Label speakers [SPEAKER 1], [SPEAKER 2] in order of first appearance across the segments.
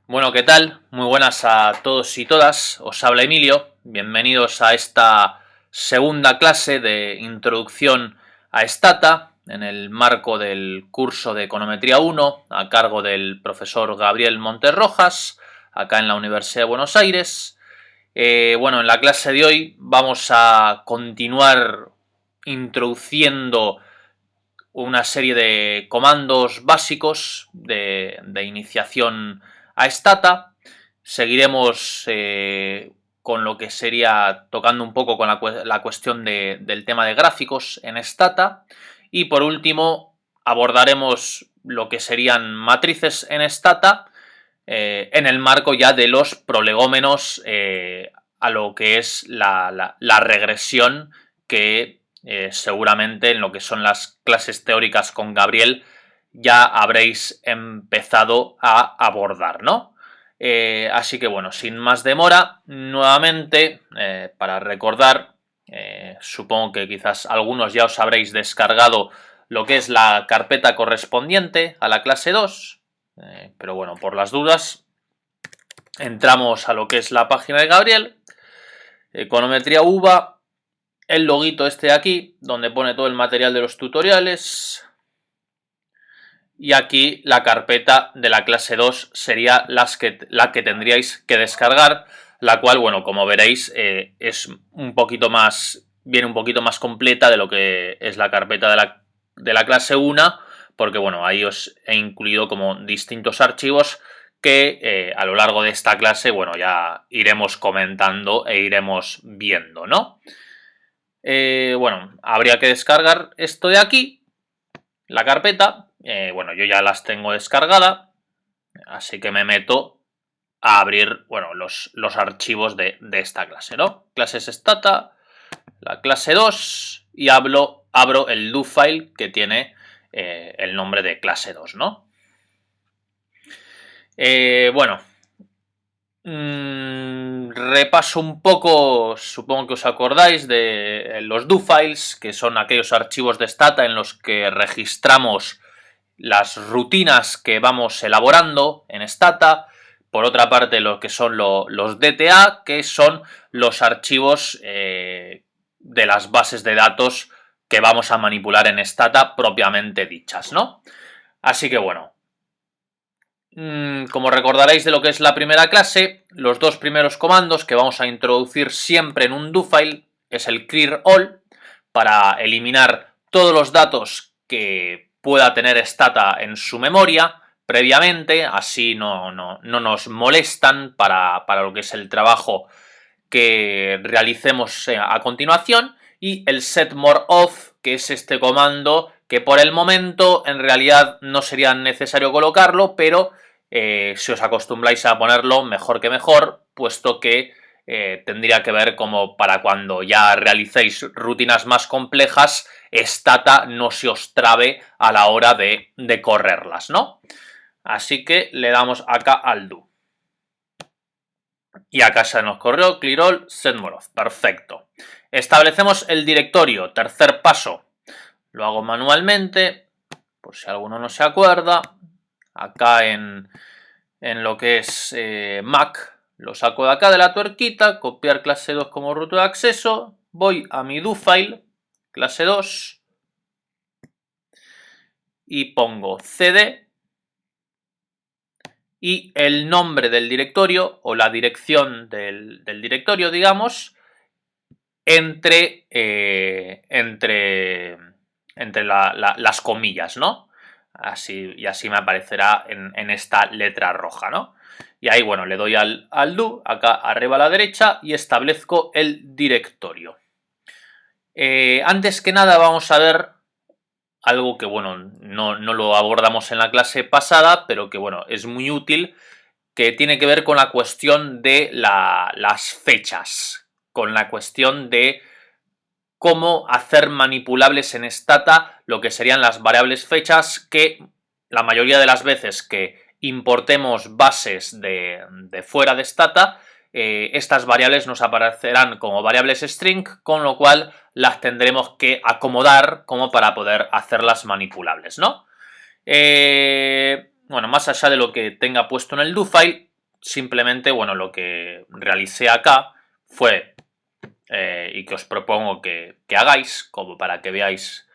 [SPEAKER 1] Bueno, ¿qué tal? Muy buenas a todos y todas. Os habla Emilio. Bienvenidos a esta segunda clase de introducción a Stata en el marco del curso de Econometría 1 a cargo del profesor Gabriel Monterrojas, acá en la Universidad de Buenos Aires. Bueno, en la clase de hoy vamos a continuar introduciendo una serie de comandos básicos de iniciación a Stata. Seguiremos con lo que sería tocando un poco con la cuestión del tema de gráficos en Stata. Y por último abordaremos lo que serían matrices en Stata en el marco ya de los prolegómenos a lo que es la regresión que seguramente en lo que son las clases teóricas con Gabriel ya habréis empezado a abordar, ¿no? Así que bueno, sin más demora, nuevamente, para recordar, supongo que quizás algunos ya os habréis descargado lo que es la carpeta correspondiente a la clase 2, pero bueno, por las dudas, entramos a lo que es la página de Gabriel, Econometría UVA, el loguito este de aquí, donde pone todo el material de los tutoriales. Y aquí la carpeta de la clase 2 sería la que tendríais que descargar, la cual, bueno, como veréis, es un poquito más, viene un poquito más completa de lo que es la carpeta de la clase 1, porque, bueno, ahí os he incluido como distintos archivos que a lo largo de esta clase, bueno, ya iremos comentando e iremos viendo, ¿no? Bueno, habría que descargar esto de aquí, la carpeta. Bueno, yo ya las tengo descargada, así que me meto a abrir, bueno, los archivos de esta clase, ¿no? Clases Stata, la clase 2 y abro el do file que tiene el nombre de clase 2, ¿no? Bueno, repaso un poco, supongo que os acordáis de los do files, que son aquellos archivos de Stata en los que registramos las rutinas que vamos elaborando en Stata. Por otra parte, lo que son los DTA, que son los archivos de las bases de datos que vamos a manipular en Stata propiamente dichas, ¿no? Así que bueno, como recordaréis de lo que es la primera clase, los dos primeros comandos que vamos a introducir siempre en un do file es el clear all, para eliminar todos los datos que pueda tener Stata en su memoria previamente, así no nos molestan para lo que es el trabajo que realicemos a continuación, y el set more of, que es este comando que por el momento en realidad no sería necesario colocarlo, pero si os acostumbráis a ponerlo, mejor que mejor, puesto que tendría que ver como para cuando ya realicéis rutinas más complejas, Stata no se os trabe a la hora de correrlas, ¿no? Así que le damos acá al do. Y acá se nos corrió clear all, set more of. Perfecto. Establecemos el directorio, tercer paso. Lo hago manualmente, por si alguno no se acuerda. Acá en lo que es Mac, lo saco de acá de la tuerquita, copiar clase 2 como root de acceso, voy a mi do file, clase 2, y pongo cd, y el nombre del directorio, o la dirección del directorio, digamos, entre las comillas, ¿no? Así, y así me aparecerá en esta letra roja, ¿no? Y ahí, bueno, le doy al do, acá arriba a la derecha, y establezco el directorio. Antes que nada vamos a ver algo que, bueno, no lo abordamos en la clase pasada, pero que, bueno, es muy útil, que tiene que ver con la cuestión de las fechas, con la cuestión de cómo hacer manipulables en Stata lo que serían las variables fechas, que la mayoría de las veces que importemos bases de fuera de Stata, estas variables nos aparecerán como variables string, con lo cual las tendremos que acomodar como para poder hacerlas manipulables, ¿no? Bueno, más allá de lo que tenga puesto en el do file, simplemente, bueno, lo que realicé acá fue, y que os propongo que hagáis, como para que veáis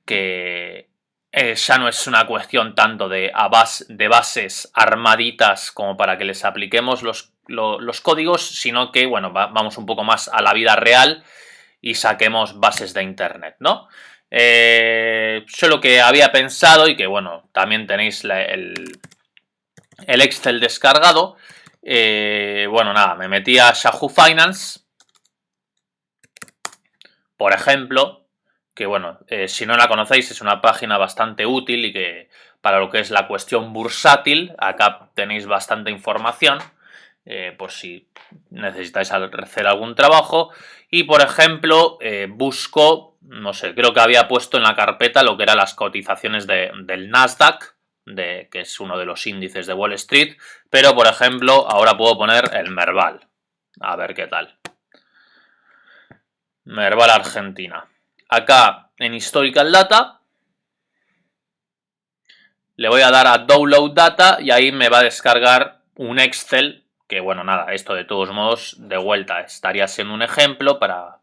[SPEAKER 1] que ya no es una cuestión tanto de bases armaditas como para que les apliquemos los códigos, sino que, bueno, vamos un poco más a la vida real y saquemos bases de internet, ¿no? Yo lo que había pensado, y que, bueno, también tenéis el Excel descargado, bueno, nada, me metí a Yahoo Finance, por ejemplo, que bueno, si no la conocéis es una página bastante útil y que para lo que es la cuestión bursátil, acá tenéis bastante información, por si necesitáis hacer algún trabajo. Y por ejemplo, busco, no sé, creo que había puesto en la carpeta lo que eran las cotizaciones del Nasdaq, que es uno de los índices de Wall Street, pero por ejemplo, ahora puedo poner el Merval, a ver qué tal. Merval Argentina. Acá en Historical Data le voy a dar a Download Data y ahí me va a descargar un Excel que, bueno, nada, esto de todos modos de vuelta estaría siendo un ejemplo para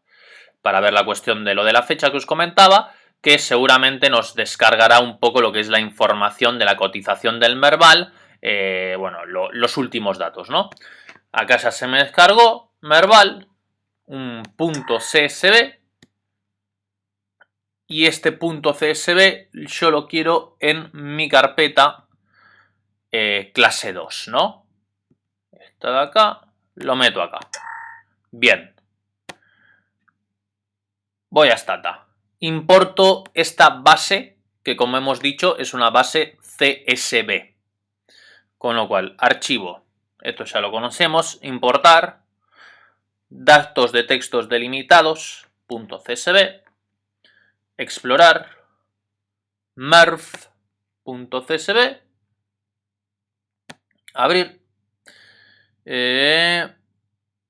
[SPEAKER 1] ver la cuestión de lo de la fecha que os comentaba, que seguramente nos descargará un poco lo que es la información de la cotización del Merval, bueno, los últimos datos, ¿no? Acá ya se me descargó Merval, un punto CSV, y este punto CSV yo lo quiero en mi carpeta clase 2, ¿no? Esta de acá, lo meto acá. Bien. Voy a Stata. Importo esta base, que como hemos dicho es una base CSV. Con lo cual, archivo, esto ya lo conocemos, importar, datos de textos delimitados, .csv, explorar, merv.csv, abrir,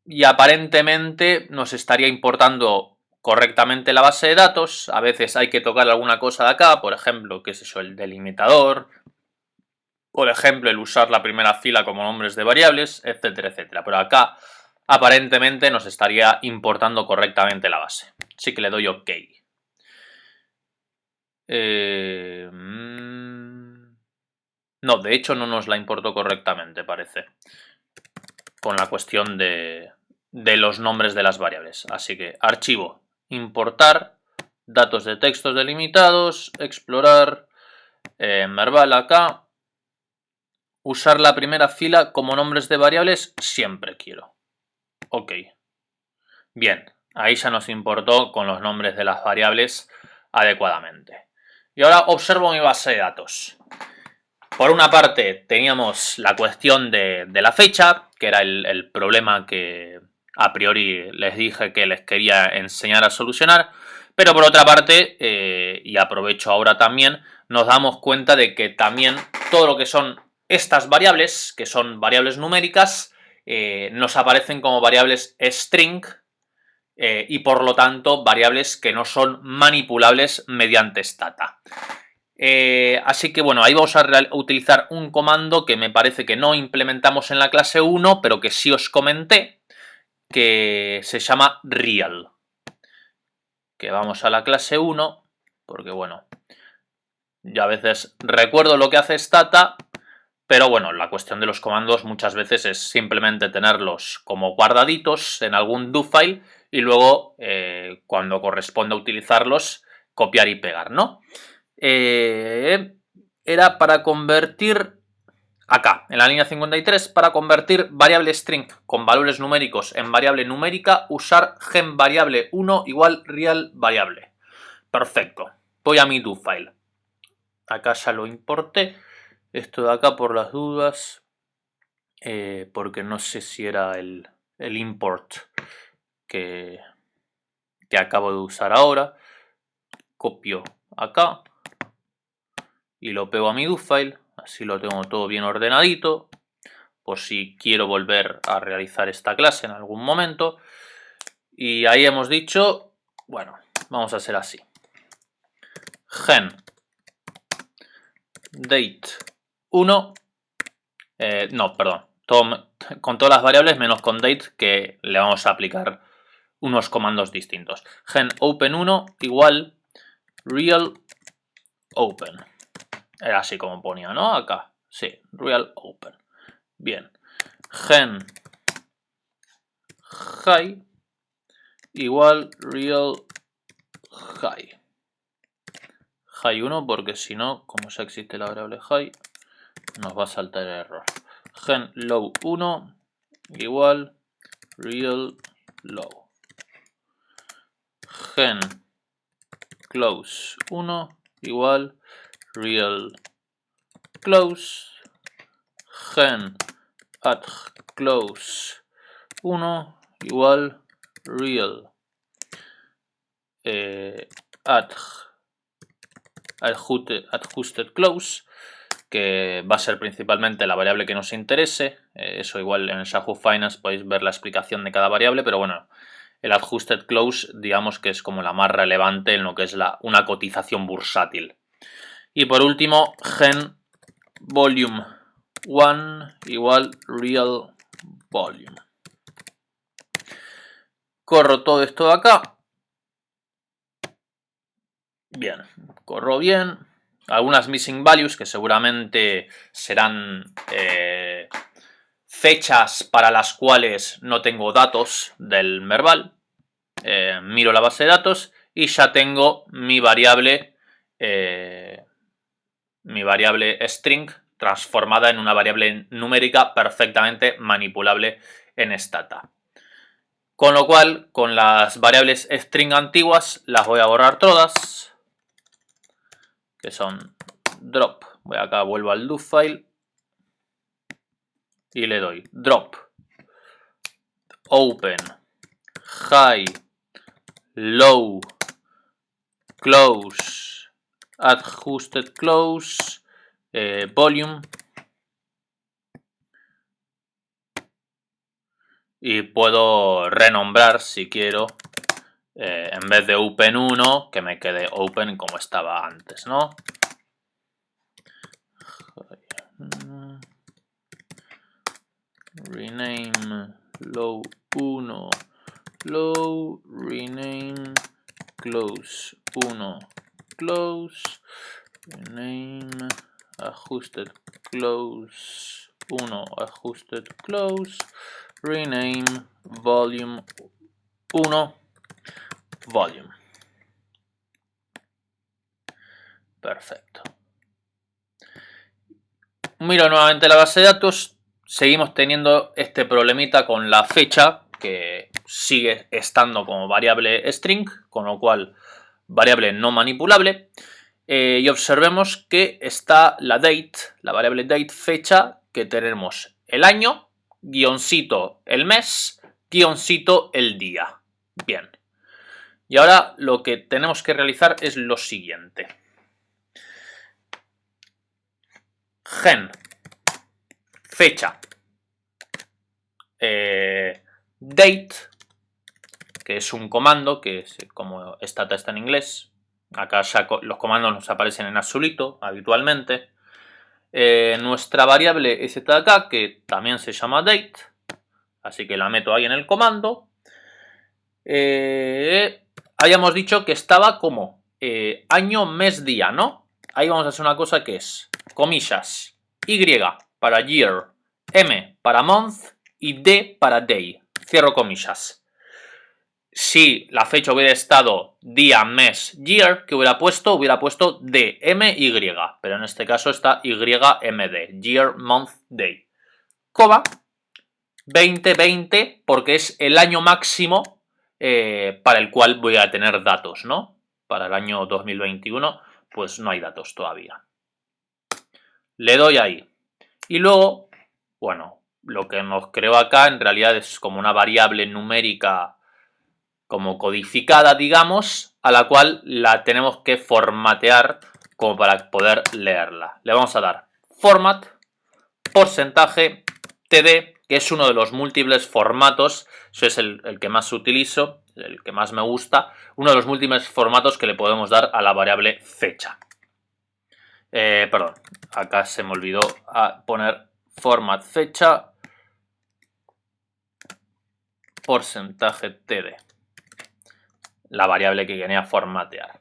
[SPEAKER 1] y aparentemente nos estaría importando correctamente la base de datos. A veces hay que tocar alguna cosa de acá, por ejemplo, qué es eso, el delimitador, por ejemplo, el usar la primera fila como nombres de variables, etcétera, etcétera. Pero acá aparentemente nos estaría importando correctamente la base. Así que le doy OK. No, de hecho no nos la importó correctamente, parece. Con la cuestión de los nombres de las variables. Así que archivo, importar, datos de textos delimitados, explorar, Merval acá. Usar la primera fila como nombres de variables siempre quiero. OK. Bien, ahí ya nos importó con los nombres de las variables adecuadamente. Y ahora observo mi base de datos. Por una parte teníamos la cuestión de la fecha, que era el problema que a priori les dije que les quería enseñar a solucionar, pero por otra parte, y aprovecho ahora también, nos damos cuenta de que también todo lo que son estas variables, que son variables numéricas, nos aparecen como variables string, y por lo tanto variables que no son manipulables mediante Stata. Así que bueno, ahí vamos a utilizar un comando que me parece que no implementamos en la clase 1, pero que sí os comenté, que se llama real. Que vamos a la clase 1, porque bueno, yo a veces recuerdo lo que hace Stata, pero bueno, la cuestión de los comandos muchas veces es simplemente tenerlos como guardaditos en algún do file y luego cuando corresponda utilizarlos copiar y pegar, ¿no? Era para convertir acá, en la línea 53, para convertir variable string con valores numéricos en variable numérica, usar gen variable 1 igual real variable. Perfecto. Voy a mi do file. Acá ya lo importé. Esto de acá por las dudas, porque no sé si era el import que acabo de usar ahora. Copio acá y lo pego a mi do file, así lo tengo todo bien ordenadito, por si quiero volver a realizar esta clase en algún momento. Y ahí hemos dicho, bueno, vamos a hacer así. Gen date 1, no, perdón, con todas las variables menos con date, que le vamos a aplicar unos comandos distintos. Gen open1 igual real open. Era así como ponía, ¿no? Acá, sí, real open. Bien. Gen high igual real high. High 1 porque si no, como ya existe la variable high, nos va a saltar el error. Gen low 1 igual real low. Gen close 1 igual real close. Gen add close 1 igual real adjusted close, que va a ser principalmente la variable que nos interese. Eso igual en el Yahoo Finance podéis ver la explicación de cada variable, pero bueno, el adjusted close digamos que es como la más relevante en lo que es una cotización bursátil. Y por último, gen volume 1 igual real volume. Corro todo esto de acá. Bien, corro bien. Algunas missing values que seguramente serán fechas para las cuales no tengo datos del Merval. Miro la base de datos y ya tengo mi variable string transformada en una variable numérica perfectamente manipulable en Stata. Con lo cual, con las variables string antiguas las voy a borrar todas, que son drop. Voy acá, vuelvo al do file y le doy drop open high low close adjusted close volume, y puedo renombrar si quiero, en vez de open1 que me quede open como estaba antes, ¿no? Rename low 1 low, rename close 1 close, rename adjusted close 1 adjusted close, rename volume 1 volume. Perfecto. Miro nuevamente la base de datos. Seguimos teniendo este problemita con la fecha, que sigue estando como variable string, con lo cual variable no manipulable. Y observemos que está la date, la variable date fecha, que tenemos el año, guioncito el mes, guioncito el día. Bien. Y ahora lo que tenemos que realizar es lo siguiente. Gen fecha date, que es un comando que es, como Stata está en inglés, acá ya los comandos nos aparecen en azulito habitualmente. Nuestra variable es esta de acá, que también se llama date, así que la meto ahí en el comando. Habíamos dicho que estaba como año, mes, día, ¿no? Ahí vamos a hacer una cosa que es comillas, Y para year, M para month y D para day. Cierro comillas. Si la fecha hubiera estado día, mes, year, ¿qué hubiera puesto? Hubiera puesto D, M, Y. Pero en este caso está Y, M, D. Year, month, day. Coma 2020 porque es el año máximo para el cual voy a tener datos, ¿no? Para el año 2021 pues no hay datos todavía. Le doy ahí. Y luego, bueno, lo que nos creó acá en realidad es como una variable numérica como codificada, digamos, a la cual la tenemos que formatear como para poder leerla. Le vamos a dar format, porcentaje, td, que es uno de los múltiples formatos, eso es el que más utilizo, el que más me gusta, uno de los múltiples formatos que le podemos dar a la variable fecha. Perdón, acá se me olvidó poner format fecha, porcentaje TD, la variable que quería formatear.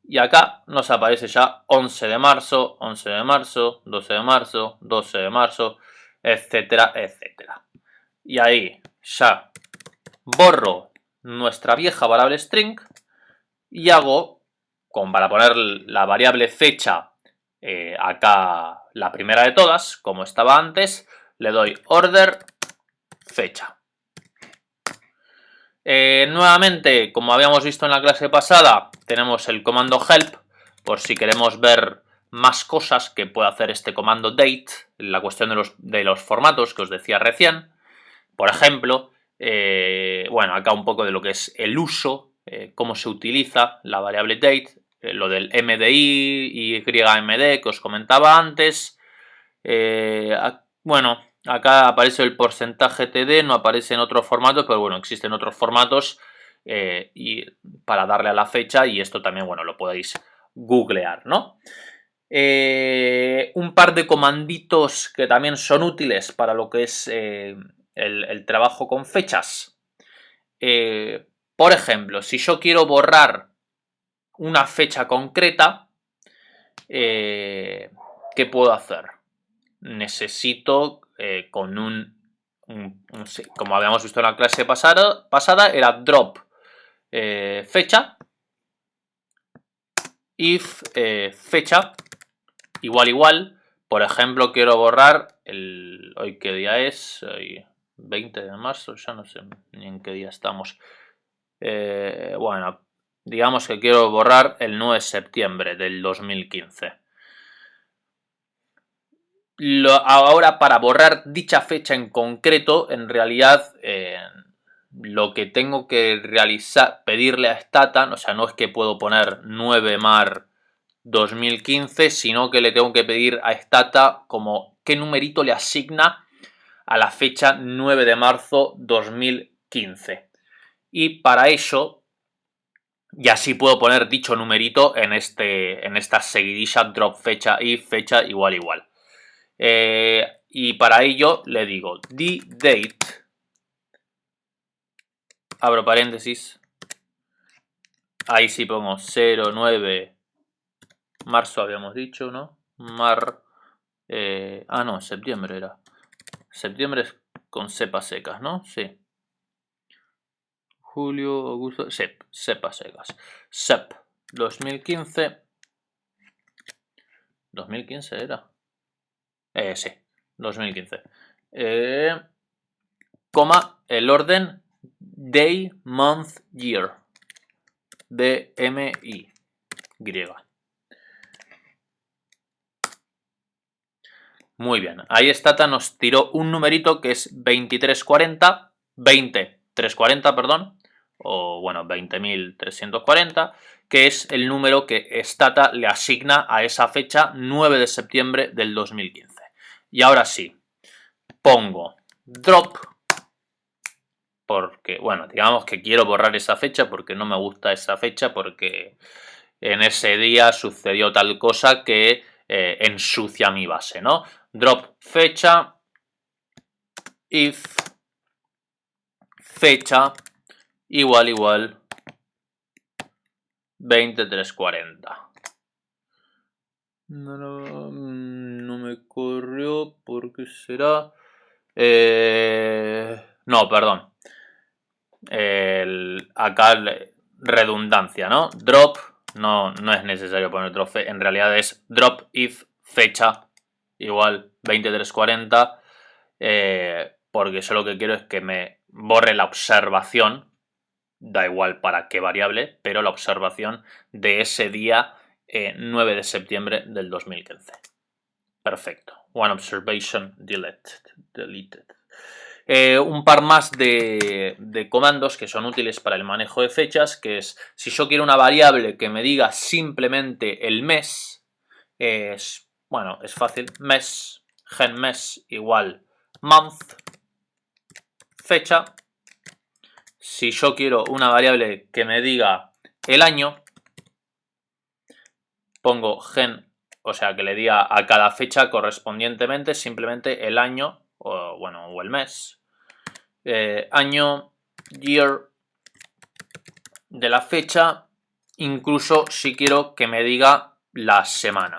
[SPEAKER 1] Y acá nos aparece ya 11 de marzo, 11 de marzo, 12 de marzo, 12 de marzo, etcétera, etcétera. Y ahí ya borro nuestra vieja variable string y hago, como para poner la variable fecha acá la primera de todas, como estaba antes, le doy order fecha. Nuevamente, como habíamos visto en la clase pasada, tenemos el comando help por si queremos ver más cosas que puede hacer este comando date, la cuestión de los formatos que os decía recién. Por ejemplo, bueno, acá un poco de lo que es el uso, cómo se utiliza la variable date, lo del MDI y YMD que os comentaba antes. Bueno, acá aparece el porcentaje TD, no aparece en otros formatos, pero bueno, existen otros formatos y para darle a la fecha, y esto también, bueno, lo podéis googlear, ¿no? Un par de comanditos que también son útiles para lo que es el trabajo con fechas. Por ejemplo, si yo quiero borrar una fecha concreta, ¿qué puedo hacer? Necesito con como habíamos visto en la clase pasada era drop fecha, if fecha igual, por ejemplo, quiero borrar hoy qué día es, hoy 20 de marzo, ya no sé ni en qué día estamos. Bueno, digamos que quiero borrar el 9 de septiembre del 2015. Ahora, para borrar dicha fecha en concreto, en realidad lo que tengo que realizar, pedirle a Stata, o sea, no es que puedo poner 9 mar 2015, sino que le tengo que pedir a Stata como qué numerito le asigna a la fecha 9 de marzo 2015. Y para ello, ya sí puedo poner dicho numerito en esta seguidilla drop fecha y fecha igual. Y para ello le digo date, abro paréntesis, ahí sí pongo 09 marzo habíamos dicho, ¿no? No, septiembre era. Septiembre es con cepas secas, ¿no? Sí. Julio, agosto, cepas secas. Sep 2015. ¿2015 era? Sí, 2015. Coma, el orden day, month, year. DMI. Griega. Muy bien. Ahí Stata nos tiró un numerito que es 2340, 20340, perdón, o bueno, 20.340, que es el número que Stata le asigna a esa fecha 9 de septiembre del 2015. Y ahora sí, pongo drop, porque, bueno, digamos que quiero borrar esa fecha porque no me gusta esa fecha, porque en ese día sucedió tal cosa que ensucia mi base, ¿no? Drop fecha, if fecha igual 2340. No me corrió, ¿por qué será? No, perdón. Acá redundancia, ¿no? Drop, no es necesario poner drop, en realidad es drop if fecha igual 2340, porque yo lo que quiero es que me borre la observación, da igual para qué variable, pero la observación de ese día 9 de septiembre del 2015. Perfecto. One observation deleted. Un par más de comandos que son útiles para el manejo de fechas, que es, si yo quiero una variable que me diga simplemente el mes, es fácil, mes, genmes igual month, fecha. Si yo quiero una variable que me diga el año, pongo gen, o sea, que le diga a cada fecha correspondientemente simplemente el año, o el mes. Año year de la fecha, incluso si quiero que me diga la semana.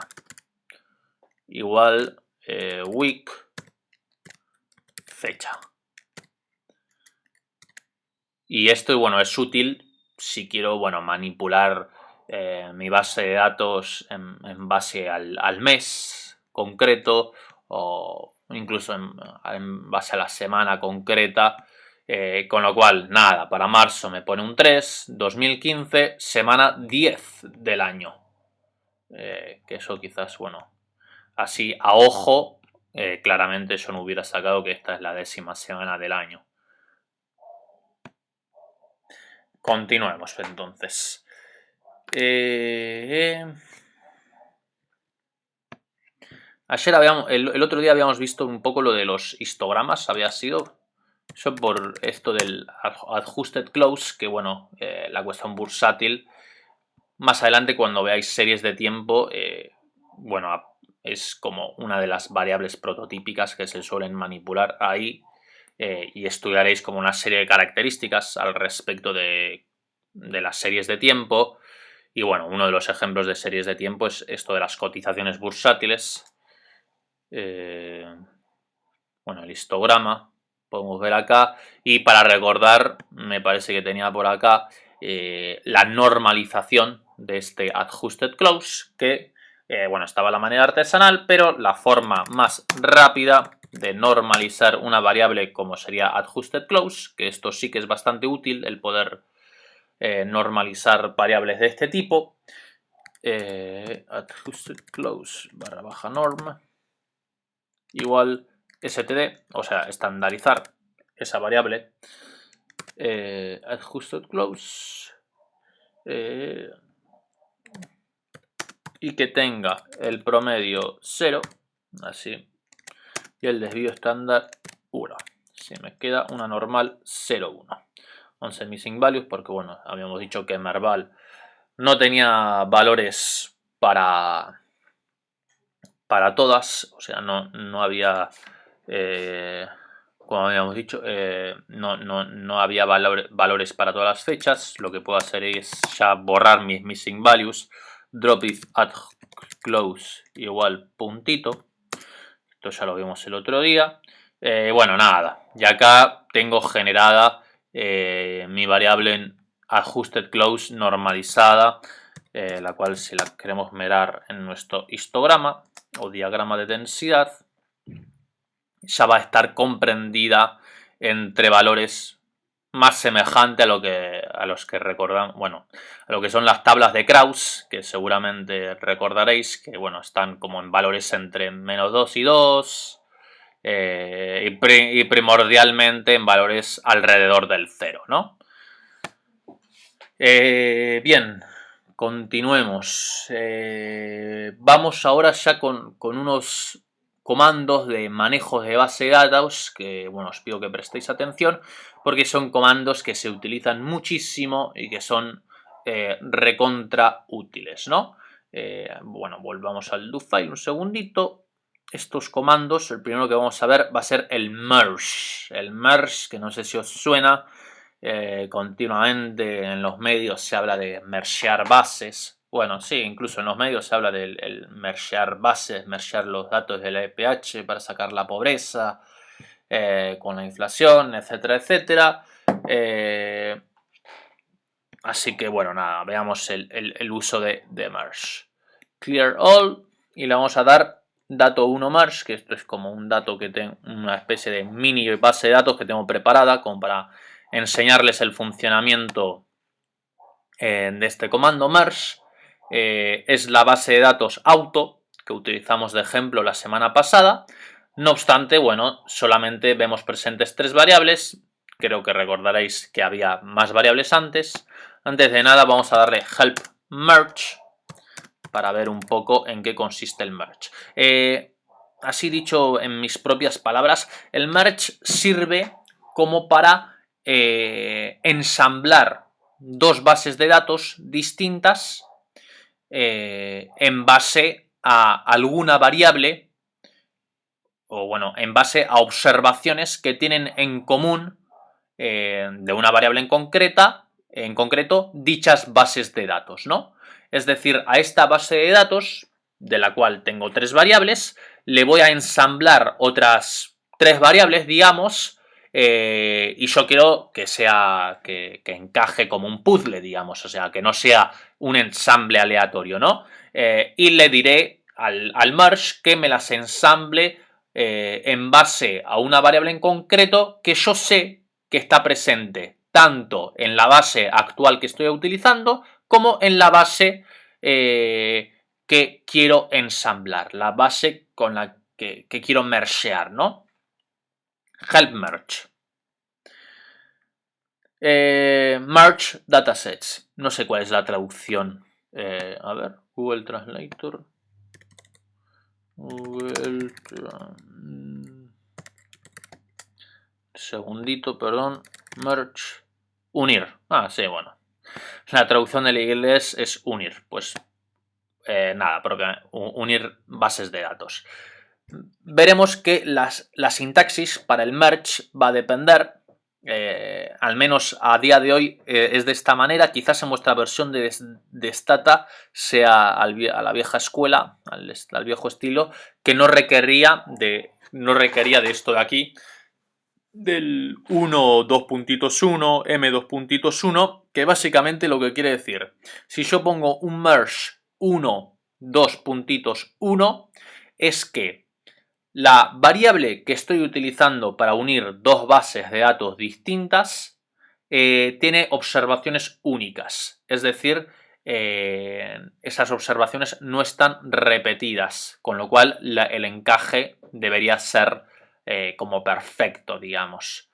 [SPEAKER 1] Igual week, fecha. Y esto, bueno, es útil si quiero, bueno, manipular mi base de datos en base al mes concreto o incluso en base a la semana concreta. Con lo cual, nada, para marzo me pone un 3, 2015, semana 10 del año. Que eso quizás, bueno, así a ojo, claramente yo no hubiera sacado que esta es la 10ª semana del año. Continuemos entonces. Ayer el otro día habíamos visto un poco lo de los histogramas, había sido. Eso por esto del adjusted close, que bueno, la cuestión bursátil. Más adelante cuando veáis series de tiempo, bueno, es como una de las variables prototípicas que se suelen manipular ahí. Y estudiaréis como una serie de características al respecto de las series de tiempo. Y bueno, uno de los ejemplos de series de tiempo es esto de las cotizaciones bursátiles. Bueno, el histograma, podemos ver acá. Y para recordar, me parece que tenía por acá la normalización de este adjusted close, que bueno, estaba la manera artesanal, pero la forma más rápida de normalizar una variable como sería adjusted close, que esto sí que es bastante útil, el poder normalizar variables de este tipo. Adjusted close / norm igual std, o sea, estandarizar esa variable. Adjusted close y que tenga el promedio 0, así, y el desvío estándar 1. Si me queda una normal 0,1. 11 missing values, porque bueno, habíamos dicho que Merval no tenía valores para todas, o sea, no había, como habíamos dicho, no había valores para todas las fechas. Lo que puedo hacer es ya borrar mis missing values. Drop if at close igual puntito. Esto ya lo vimos el otro día. Bueno, nada. Y acá tengo generada mi variable en adjusted close normalizada, la cual si la queremos mirar en nuestro histograma o diagrama de densidad, ya va a estar comprendida entre valores más semejantes a los que recordan, bueno, a lo que son las tablas de Krauss, que seguramente recordaréis que, bueno, están como en valores entre -2 y 2, y primordialmente en valores alrededor del 0, ¿no? Bien, continuemos. Vamos ahora ya con unos comandos de manejo de base de datos que, bueno, os pido que prestéis atención porque son comandos que se utilizan muchísimo y que son recontra útiles, ¿no? Bueno, volvamos al dofile un segundito. Estos comandos, el primero que vamos a ver va a ser el merge. El merge, que no sé si os suena, continuamente en los medios se habla de mergear bases. Bueno, sí, incluso en los medios se habla del mergear bases, mergear los datos de la EPH para sacar la pobreza con la inflación, etcétera, etcétera. Así que bueno, nada, veamos el uso de merge. Clear all y le vamos a dar dato 1 merge, que esto es como un dato que tengo, una especie de mini base de datos que tengo preparada como para enseñarles el funcionamiento de este comando merge. Es la base de datos auto que utilizamos de ejemplo la semana pasada. No obstante, bueno, solamente vemos presentes 3 variables. Creo que recordaréis que había más variables antes. Antes de nada vamos a darle help merge para ver un poco en qué consiste el merge. Así dicho en mis propias palabras, el merge sirve como para ensamblar dos bases de datos distintas en base a alguna variable o bueno, en base a observaciones que tienen en común de una variable en concreto dichas bases de datos, ¿no? Es decir, a esta base de datos, de la cual tengo 3 variables, le voy a ensamblar otras 3 variables, digamos, y yo quiero que sea, que encaje como un puzzle, digamos, o sea, que no sea un ensamble aleatorio, ¿no? Y le diré al merge que me las ensamble en base a una variable en concreto que yo sé que está presente tanto en la base actual que estoy utilizando como en la base que quiero ensamblar, la base con la que quiero mergear, ¿no? Help merge. Merge datasets. No sé cuál es la traducción. A ver, Google Translator. Google. Segundito, perdón. Merge. Unir. Ah, sí, bueno. La traducción del inglés es unir. Pues nada, unir bases de datos. Veremos que la sintaxis para el merge va a depender, al menos a día de hoy es de esta manera. Quizás en vuestra versión de Stata sea a la vieja escuela, al viejo estilo, que no requería de esto de aquí, del 1, 2.1, M2.1, que básicamente lo que quiere decir, si yo pongo un merge 1, 2.1, es que la variable que estoy utilizando para unir dos bases de datos distintas tiene observaciones únicas, es decir, esas observaciones no están repetidas, con lo cual el encaje debería ser como perfecto, digamos.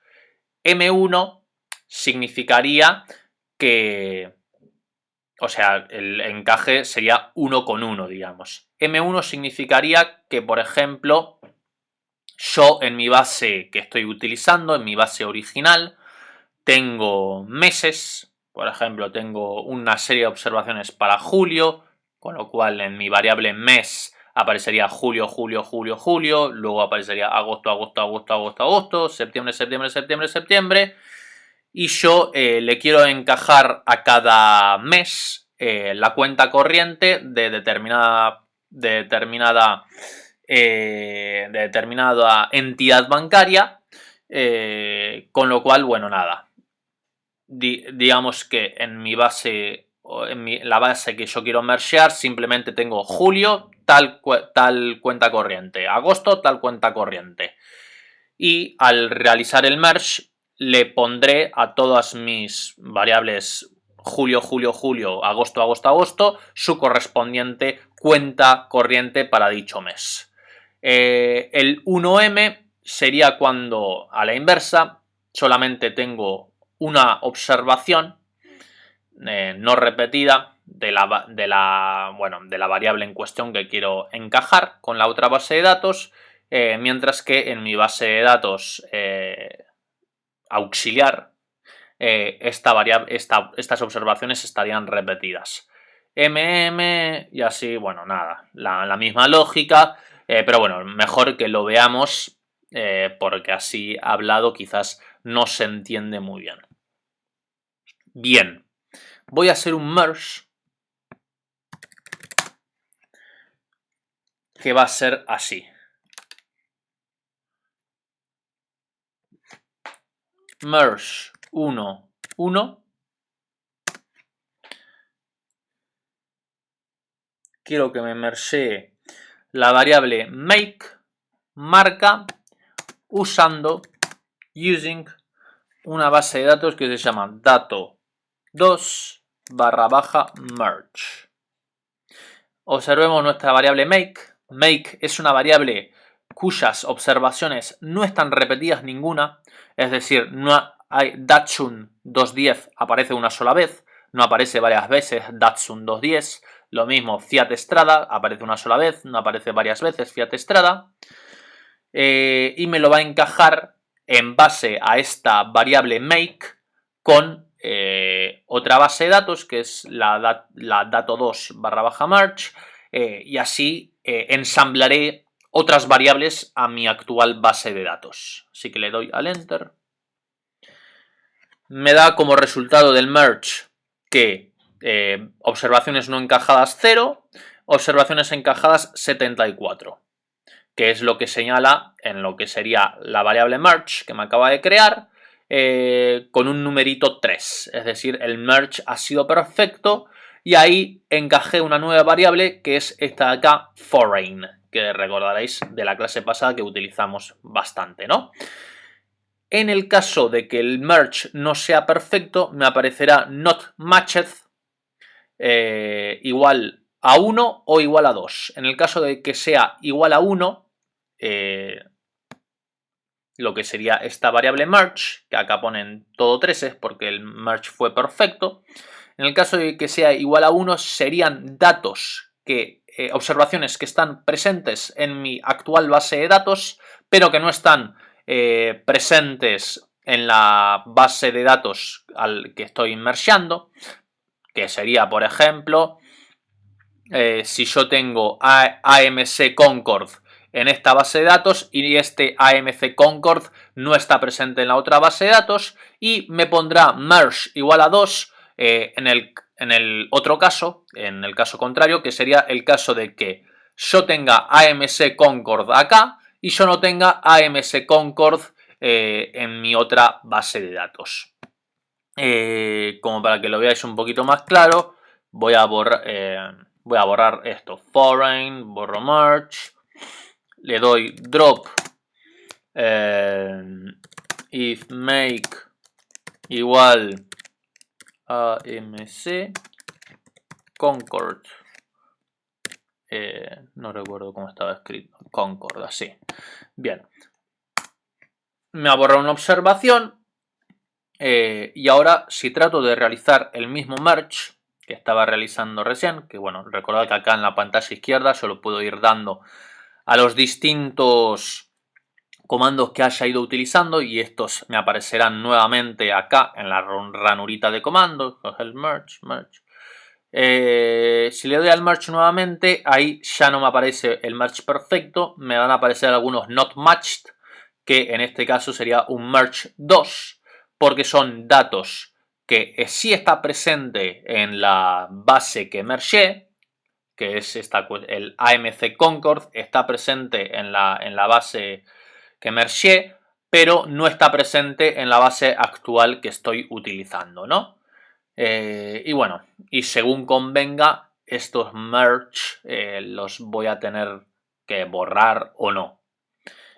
[SPEAKER 1] M1 significaría que, o sea, el encaje sería 1 con 1, digamos. M1 significaría que, por ejemplo, yo en mi base que estoy utilizando, en mi base original, tengo meses, por ejemplo, tengo una serie de observaciones para julio, con lo cual en mi variable mes aparecería julio, julio, julio, julio, luego aparecería agosto, agosto, agosto, agosto, agosto, septiembre, septiembre, septiembre, septiembre, y yo le quiero encajar a cada mes la cuenta corriente de determinada entidad bancaria, con lo cual, bueno, nada, digamos que en mi base, la base que yo quiero mergear, simplemente tengo julio, tal cuenta corriente, agosto, tal cuenta corriente, y al realizar el merge le pondré a todas mis variables julio, julio, julio, agosto, agosto, agosto, su correspondiente cuenta corriente para dicho mes. El 1M sería cuando, a la inversa, solamente tengo una observación no repetida de la variable en cuestión que quiero encajar con la otra base de datos, mientras que en mi base de datos auxiliar estas observaciones estarían repetidas. Y así, bueno, nada, la misma lógica, pero bueno, mejor que lo veamos porque así hablado quizás no se entiende muy bien. Bien, voy a hacer un merge que va a ser así. Merge 1, 1. Quiero que me mergee la variable make, marca, using una base de datos que se llama dato2 /merge. Observemos nuestra variable make. Make es una variable cuyas observaciones no están repetidas ninguna, es decir, no hay Datsun 210 aparece una sola vez, no aparece varias veces Datsun 210, lo mismo Fiat Strada aparece una sola vez, no aparece varias veces Fiat Strada, y me lo va a encajar en base a esta variable make con otra base de datos que es la dato2 /merge, y así ensamblaré otras variables a mi actual base de datos. Así que le doy al enter. me da como resultado del merge que observaciones no encajadas 0, observaciones encajadas 74, que es lo que señala en lo que sería la variable merge que me acaba de crear, con un numerito 3, es decir, el merge ha sido perfecto y ahí encajé una nueva variable que es esta de acá, foreign, que recordaréis de la clase pasada que utilizamos bastante, ¿no? En el caso de que el merge no sea perfecto, me aparecerá not matched igual a 1 o igual a 2. En el caso de que sea igual a 1, lo que sería esta variable merge, que acá ponen todo 13 porque el merge fue perfecto. En el caso de que sea igual a 1, serían datos que, observaciones que están presentes en mi actual base de datos, pero que no están presentes en la base de datos al que estoy mergeando, que sería, por ejemplo, si yo tengo AMC Concord en esta base de datos y este AMC Concord no está presente en la otra base de datos, y me pondrá merge igual a 2 en el otro caso, en el caso contrario, que sería el caso de que yo tenga AMC Concord acá y yo no tenga AMC Concord en mi otra base de datos. Como para que lo veáis un poquito más claro, voy a borrar esto, foreign, borro merge, le doy drop if make igual AMC Concord, no recuerdo cómo estaba escrito, Concord, así. Bien, me ha borrado una observación. Y ahora, si trato de realizar el mismo merge que estaba realizando recién, que bueno, recordad que acá en la pantalla izquierda yo lo puedo ir dando a los distintos comandos que haya ido utilizando, y estos me aparecerán nuevamente acá en la ranurita de comandos, el merge. Si le doy al merge nuevamente, ahí ya no me aparece el merge perfecto, me van a aparecer algunos not matched, que en este caso sería un merge 2, porque son datos que sí está presente en la base que merge, que es el AMC Concord, está presente en la base que merge, pero no está presente en la base actual que estoy utilizando, ¿no? Y bueno, y según convenga, estos merge los voy a tener que borrar o no.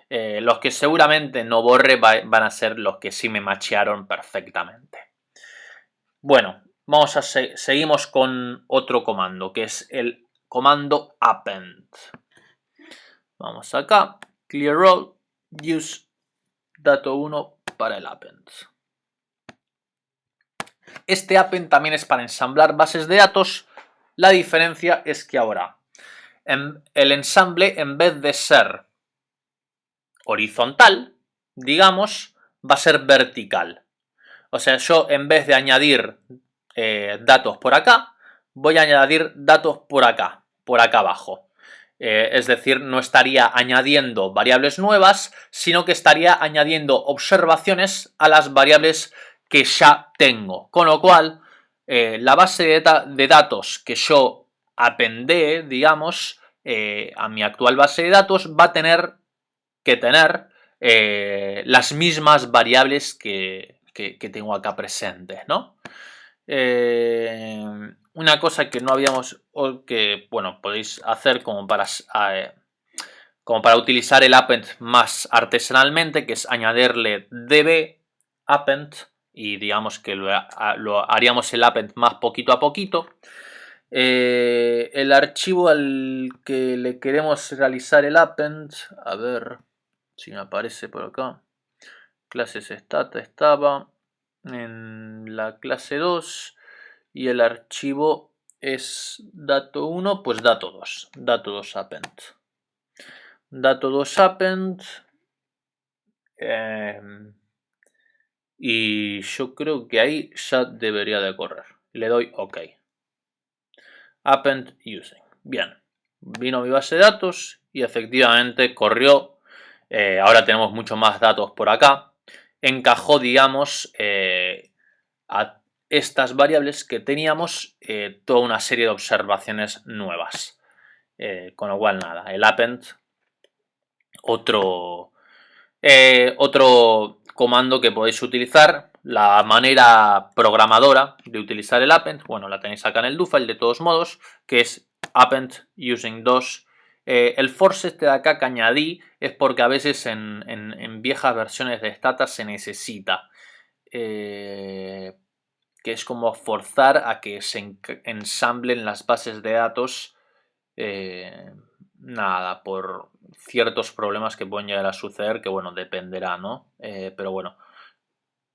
[SPEAKER 1] Los que seguramente no borre van a ser los que sí me machearon perfectamente. Bueno, seguimos con otro comando, que es el comando append. Vamos acá, clear all, use dato 1 para el append. Este append también es para ensamblar bases de datos. La diferencia es que ahora el ensamble, en vez de ser horizontal, digamos, va a ser vertical. O sea, yo en vez de añadir datos por acá, voy a añadir datos por acá abajo. Es decir, no estaría añadiendo variables nuevas, sino que estaría añadiendo observaciones a las variables que ya tengo. Con lo cual, la base de datos que yo apendé, digamos, a mi actual base de datos va a tener que tener las mismas variables que tengo acá presentes, ¿no? Una cosa que no habíamos, o que, bueno, podéis hacer como para utilizar el append más artesanalmente, que es añadirle db append, y digamos que lo haríamos el append más poquito a poquito. El archivo al que le queremos realizar el append, a ver si me aparece por acá, clases stat estaba en la clase 2 y el archivo es dato 1, pues dato 2, dato 2 append. Dato 2 append. Y yo creo que ahí ya debería de correr. Le doy OK. Append using. Bien. Vino mi base de datos y efectivamente corrió. Ahora tenemos mucho más datos por acá. Encajó, digamos, a estas variables que teníamos toda una serie de observaciones nuevas. Con lo cual, nada, el append, otro comando que podéis utilizar. La manera programadora de utilizar el append, bueno, la tenéis acá en el do file de todos modos, que es append using DOS. El force este de acá que añadí es porque a veces en viejas versiones de Stata se necesita. Que es como forzar a que se ensamblen las bases de datos. Nada, por ciertos problemas que pueden llegar a suceder, que bueno, dependerá, ¿no? Pero bueno,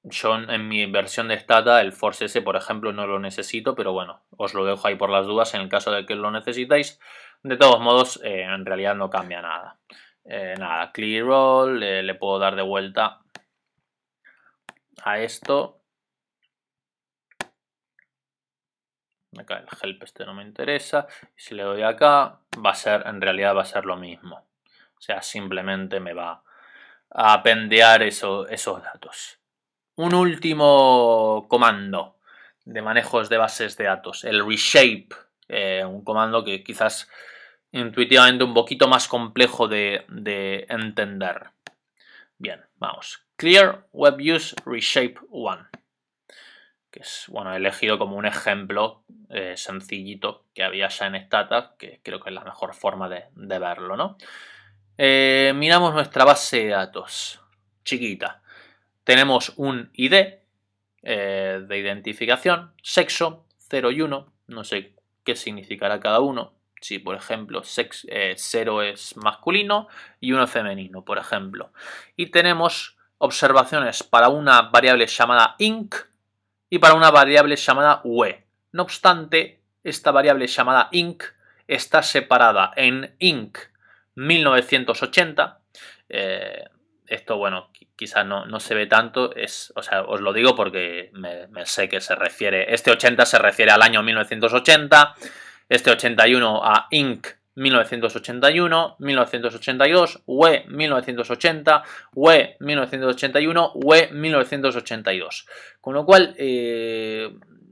[SPEAKER 1] yo en mi versión de Stata el force S, por ejemplo, no lo necesito, pero bueno, os lo dejo ahí por las dudas en el caso de que lo necesitéis. De todos modos, en realidad no cambia nada. Nada, clear all, le puedo dar de vuelta a esto. Acá el help este no me interesa. Si le doy acá, en realidad va a ser lo mismo. O sea, simplemente me va a apendear esos datos. Un último comando de manejos de bases de datos, el reshape, un comando que quizás intuitivamente un poquito más complejo de entender. Bien, vamos. Clear web use reshape 1. Que es, bueno, he elegido como un ejemplo sencillito que había ya en Stata, que creo que es la mejor forma de verlo, ¿no? Miramos nuestra base de datos, chiquita. Tenemos un ID de identificación, sexo, 0 y 1, no sé qué significará cada uno. Si, por ejemplo, 0 es masculino y 1 es femenino, por ejemplo. Y tenemos observaciones para una variable llamada inc y para una variable llamada we. No obstante, esta variable llamada inc está separada en inc 1980. Esto, bueno, quizás no se ve tanto, o sea, os lo digo porque me sé que se refiere, este 80 se refiere al año 1980, este 81 a inc 1981, 1982, WE 1980, WE 1981, WE 1982. Con lo cual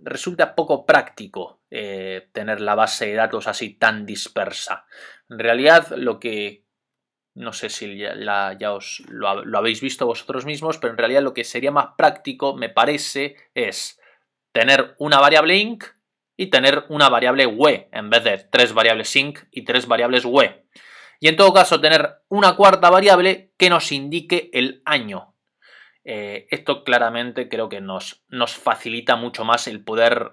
[SPEAKER 1] resulta poco práctico tener la base de datos así tan dispersa. En realidad lo que, no sé si ya os lo habéis visto vosotros mismos, pero en realidad lo que sería más práctico, me parece, es tener una variable inc y tener una variable we en vez de 3 variables inc y 3 variables we. Y en todo caso tener una cuarta variable que nos indique el año. Esto claramente creo que nos facilita mucho más el poder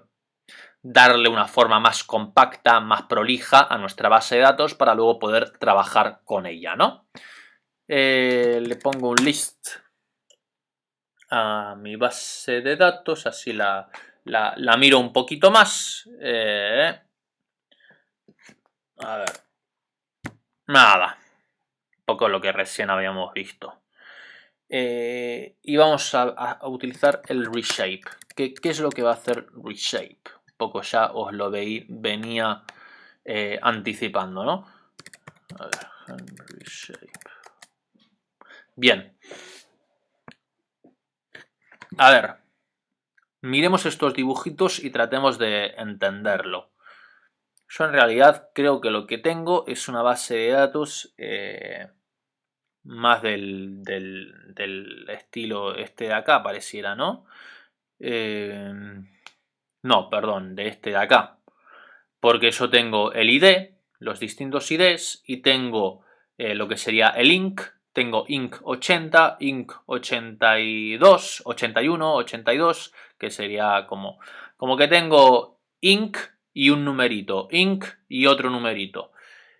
[SPEAKER 1] darle una forma más compacta, más prolija a nuestra base de datos para luego poder trabajar con ella, ¿no? Le pongo un list a mi base de datos, así la miro un poquito más. A ver. Nada. Un poco lo que recién habíamos visto. Y vamos a utilizar el reshape. ¿Qué es lo que va a hacer reshape? Un poco ya os lo venía anticipando, ¿no? A ver, reshape. Bien. A ver. Miremos estos dibujitos y tratemos de entenderlo. Yo en realidad creo que lo que tengo es una base de datos más del estilo este de acá, pareciera, ¿no? No, perdón, de este de acá. Porque yo tengo el ID, los distintos IDs, y tengo lo que sería el INC. Tengo INC 80, INC 82, 81, 82, que sería como que tengo INC y un numerito, INC y otro numerito.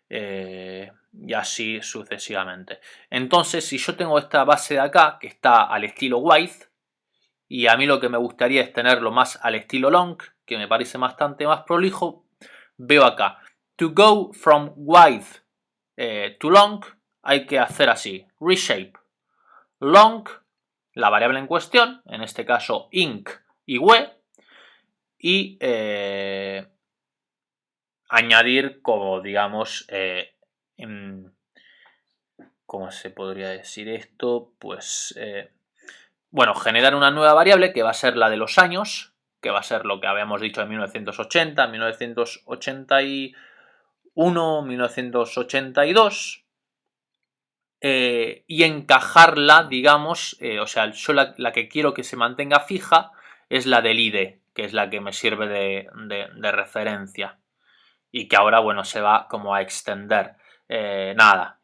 [SPEAKER 1] Y así sucesivamente. Entonces, si yo tengo esta base de acá, que está al estilo Wide, y a mí lo que me gustaría es tenerlo más al estilo Long, que me parece bastante más prolijo, veo acá, to go from wide to long, hay que hacer así, reshape, long, la variable en cuestión, en este caso inc y we, y añadir como, digamos, ¿cómo se podría decir esto? Pues bueno, generar una nueva variable que va a ser la de los años, que va a ser lo que habíamos dicho en 1980, 1981, 1982, y encajarla, digamos, o sea, yo la que quiero que se mantenga fija es la del ID, que es la que me sirve de referencia y que ahora, bueno, se va como a extender. Nada,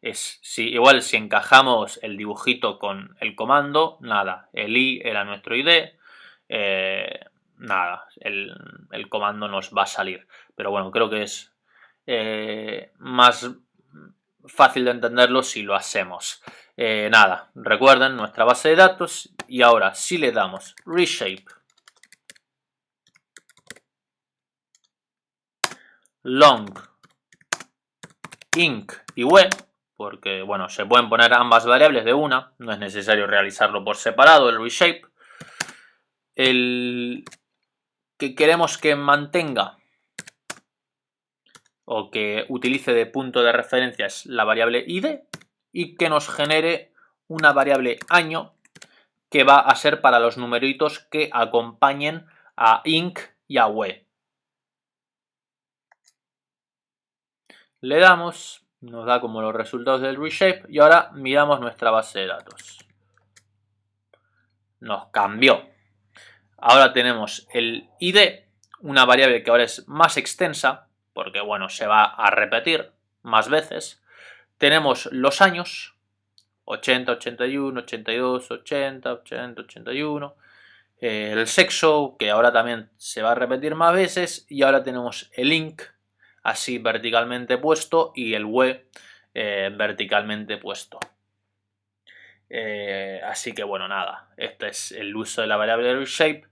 [SPEAKER 1] igual si encajamos el dibujito con el comando, nada, el i era nuestro id, nada, el comando nos va a salir. Pero bueno, creo que es más fácil de entenderlo si lo hacemos. Nada, recuerden nuestra base de datos y ahora si le damos reshape long inc y we, porque bueno, se pueden poner ambas variables de una, no es necesario realizarlo por separado, el reshape. El que queremos que mantenga o que utilice de punto de referencia es la variable id y que nos genere una variable año que va a ser para los numeritos que acompañen a inc y a we. Le damos, nos da como los resultados del reshape y ahora miramos nuestra base de datos. Nos cambió. Ahora tenemos el id, una variable que ahora es más extensa, porque bueno, se va a repetir más veces. Tenemos los años, 80, 81, 82, 80, 80, 81. El sexo, que ahora también se va a repetir más veces. Y ahora tenemos el inc, así verticalmente puesto, y el we verticalmente puesto. Así que bueno, nada, este es el uso de la variable reshape.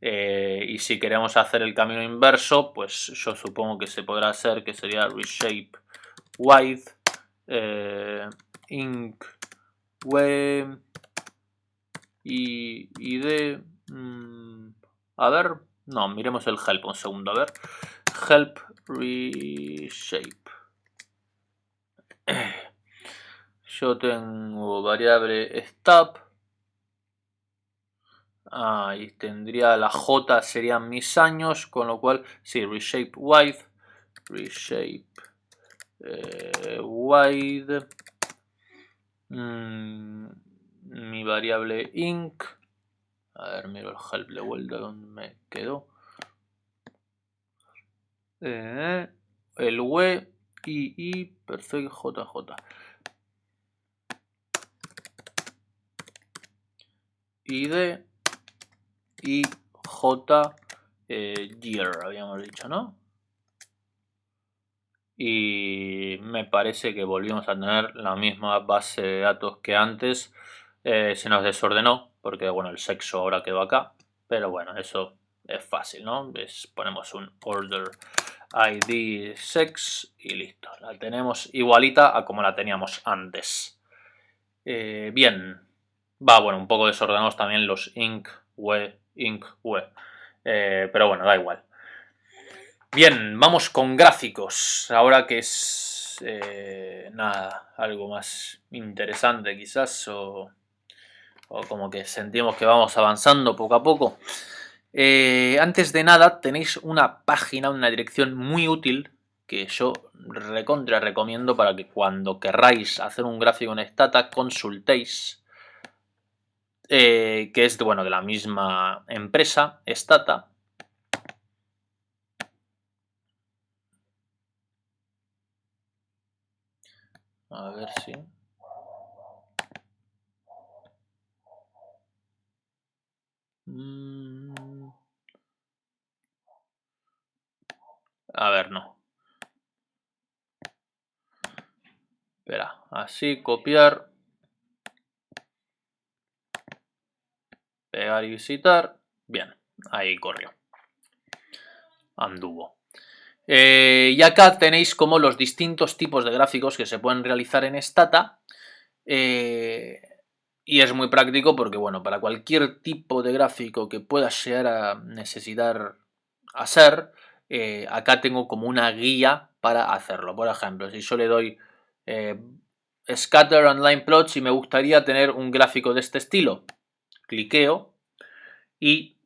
[SPEAKER 1] Y si queremos hacer el camino inverso, pues yo supongo que se podrá hacer, que sería reshape width inc we y de a ver, no, miremos el help un segundo, a ver, help reshape. Yo tengo variable stop. Y tendría la J, serían mis años, con lo cual, sí, reshape width, reshape width, mi variable inc, a ver, miro el help de vuelta donde me quedó, el we y perfecto, jj, id y j year, habíamos dicho, ¿no? Y me parece que volvimos a tener la misma base de datos que antes. Se nos desordenó porque bueno, el sexo ahora quedó acá, pero bueno, eso es fácil, ¿no? Ponemos un order id sex y listo, la tenemos igualita a como la teníamos antes. Bien, bueno, un poco desordenados también los inc we, pero bueno, da igual. Bien, vamos con gráficos, ahora que es nada, algo más interesante quizás, o como que sentimos que vamos avanzando poco a poco. Antes de nada tenéis una página, una dirección muy útil que yo recontra recomiendo para que cuando querráis hacer un gráfico en Stata consultéis, que es bueno, de la misma empresa, Stata. A ver si... A ver, no. Espera, así, copiar. Pegar y visitar. Bien, ahí corrió. Anduvo. Y acá tenéis como los distintos tipos de gráficos que se pueden realizar en Stata. Y es muy práctico porque, bueno, para cualquier tipo de gráfico que puedas llegar a necesitar hacer, acá tengo como una guía para hacerlo. Por ejemplo, si yo le doy scatter and line plots y me gustaría tener un gráfico de este estilo, cliqueo y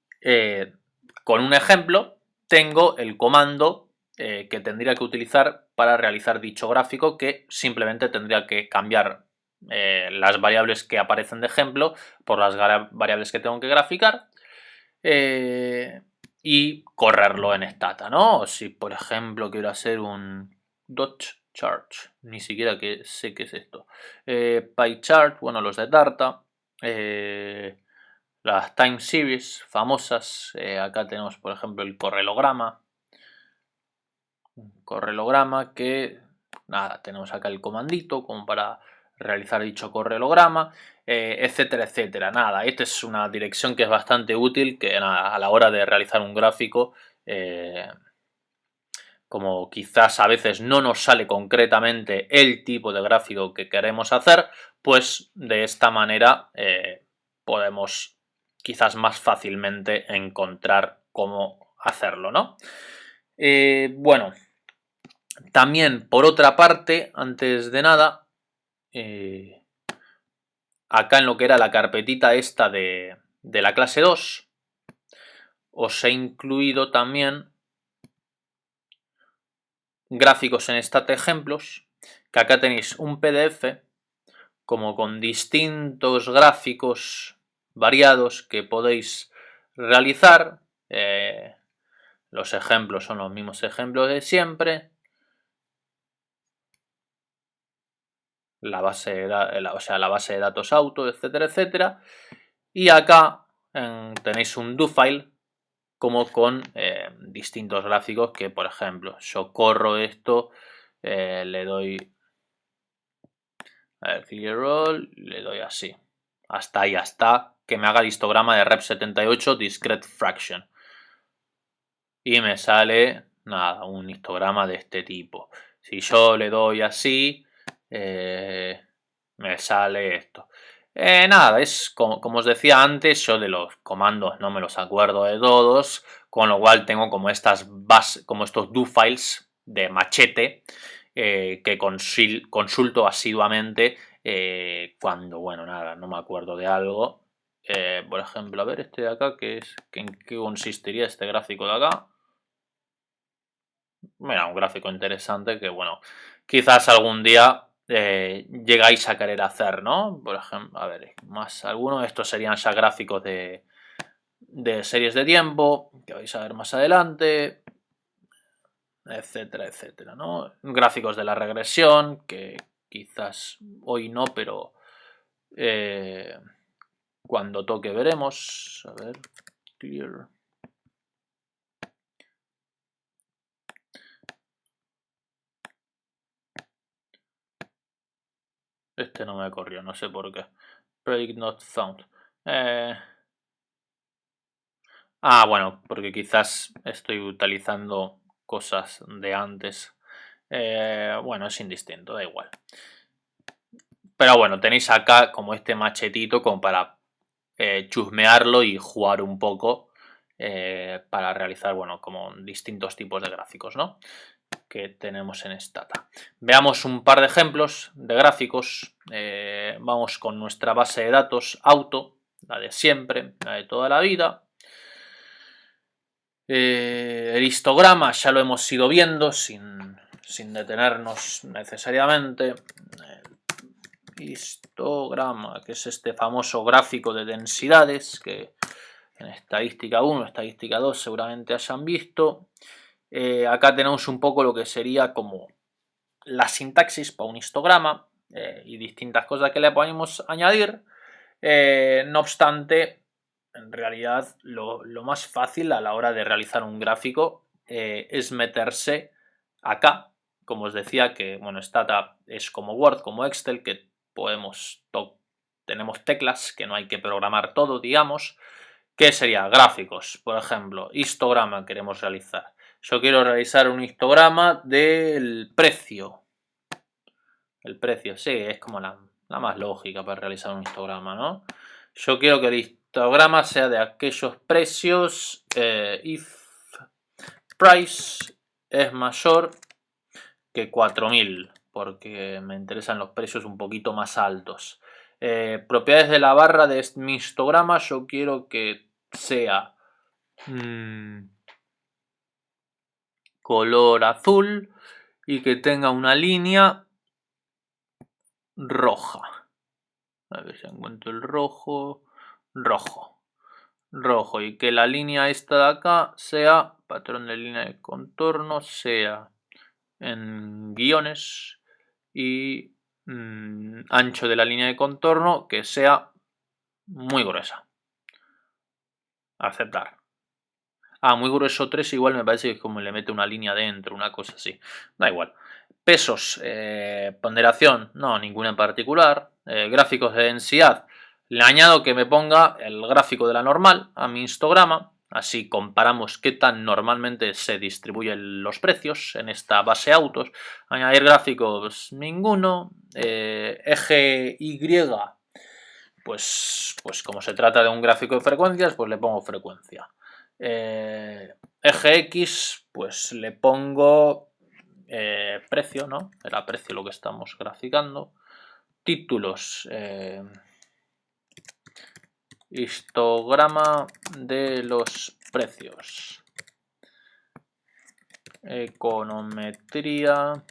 [SPEAKER 1] con un ejemplo tengo el comando que tendría que utilizar para realizar dicho gráfico, que simplemente tendría que cambiar las variables que aparecen de ejemplo por las variables que tengo que graficar y correrlo en Stata, ¿no? O si, por ejemplo, quiero hacer un dot chart, ni siquiera que sé qué es esto. Pie chart, bueno, los de Data. Las time series famosas. Acá tenemos, por ejemplo, el correlograma. Un correlograma que, nada, tenemos acá el comandito como para realizar dicho correlograma, etcétera, etcétera. Nada, esta es una dirección que es bastante útil, que nada, a la hora de realizar un gráfico, como quizás a veces no nos sale concretamente el tipo de gráfico que queremos hacer, pues de esta manera podemos quizás más fácilmente encontrar cómo hacerlo, ¿no? Bueno, también por otra parte, antes de nada, acá en lo que era la carpetita esta de la clase 2, os he incluido también gráficos en Stata ejemplos, que acá tenéis un PDF como con distintos gráficos variados que podéis realizar. Los ejemplos son los mismos ejemplos de siempre. La base de datos auto, etcétera, etcétera. Y acá tenéis un do file como con distintos gráficos que, por ejemplo, yo corro esto, le doy a ver, clear all, le doy así. Hasta ahí, hasta que me haga el histograma de rep78 discrete fraction. Y me sale, nada, un histograma de este tipo. Si yo le doy así, me sale esto. Nada, es como os decía antes, yo de los comandos no me los acuerdo de todos, con lo cual tengo como estas bases, como estos do files de machete que consulto asiduamente cuando, bueno, nada, no me acuerdo de algo. Por ejemplo, a ver este de acá, ¿en qué consistiría este gráfico de acá? Mira, un gráfico interesante que, bueno, quizás algún día llegáis a querer hacer, ¿no? Por ejemplo, a ver, más algunos. Estos serían ya gráficos de series de tiempo, que vais a ver más adelante, etcétera, etcétera, ¿no? Gráficos de la regresión, que quizás hoy no, pero cuando toque veremos. A ver, clear. Este no me corrió, no sé por qué. Predict not found. Bueno, porque quizás estoy utilizando cosas de antes. Bueno, es indistinto, da igual. Pero bueno, tenéis acá como este machetito como para chusmearlo y jugar un poco para realizar, bueno, como distintos tipos de gráficos, ¿no? Que tenemos en Stata. Veamos un par de ejemplos de gráficos. Vamos con nuestra base de datos auto, la de siempre, la de toda la vida. El histograma ya lo hemos ido viendo sin detenernos necesariamente. El histograma, que es este famoso gráfico de densidades que en estadística 1, estadística 2 seguramente hayan visto. Acá tenemos un poco lo que sería como la sintaxis para un histograma y distintas cosas que le podemos añadir. No obstante, en realidad lo más fácil a la hora de realizar un gráfico es meterse acá. Como os decía, que bueno, Stata es como Word, como Excel, que tenemos teclas que no hay que programar todo, digamos. ¿Qué sería? Gráficos, por ejemplo, histograma queremos realizar. Yo quiero realizar un histograma del precio. El precio, sí, es como la más lógica para realizar un histograma, ¿no? Yo quiero que el histograma sea de aquellos precios if price es mayor que 4000, porque me interesan los precios un poquito más altos. Propiedades de la barra de mi histograma, yo quiero que sea color azul y que tenga una línea roja. A ver si encuentro el rojo. Rojo. Y que la línea esta de acá sea, patrón de línea de contorno, sea en guiones y ancho de la línea de contorno que sea muy gruesa. Aceptar. Muy grueso 3 igual me parece que es como le mete una línea dentro, una cosa así. Da igual. Pesos, ponderación, no, ninguna en particular. Gráficos de densidad, le añado que me ponga el gráfico de la normal a mi histograma. Así comparamos qué tan normalmente se distribuyen los precios en esta base autos. Añadir gráficos, ninguno. Eje Y, pues como se trata de un gráfico de frecuencias, pues le pongo frecuencia. Eje X, pues le pongo precio, ¿no? Era precio lo que estamos graficando. Títulos. Histograma de los precios. Econometría.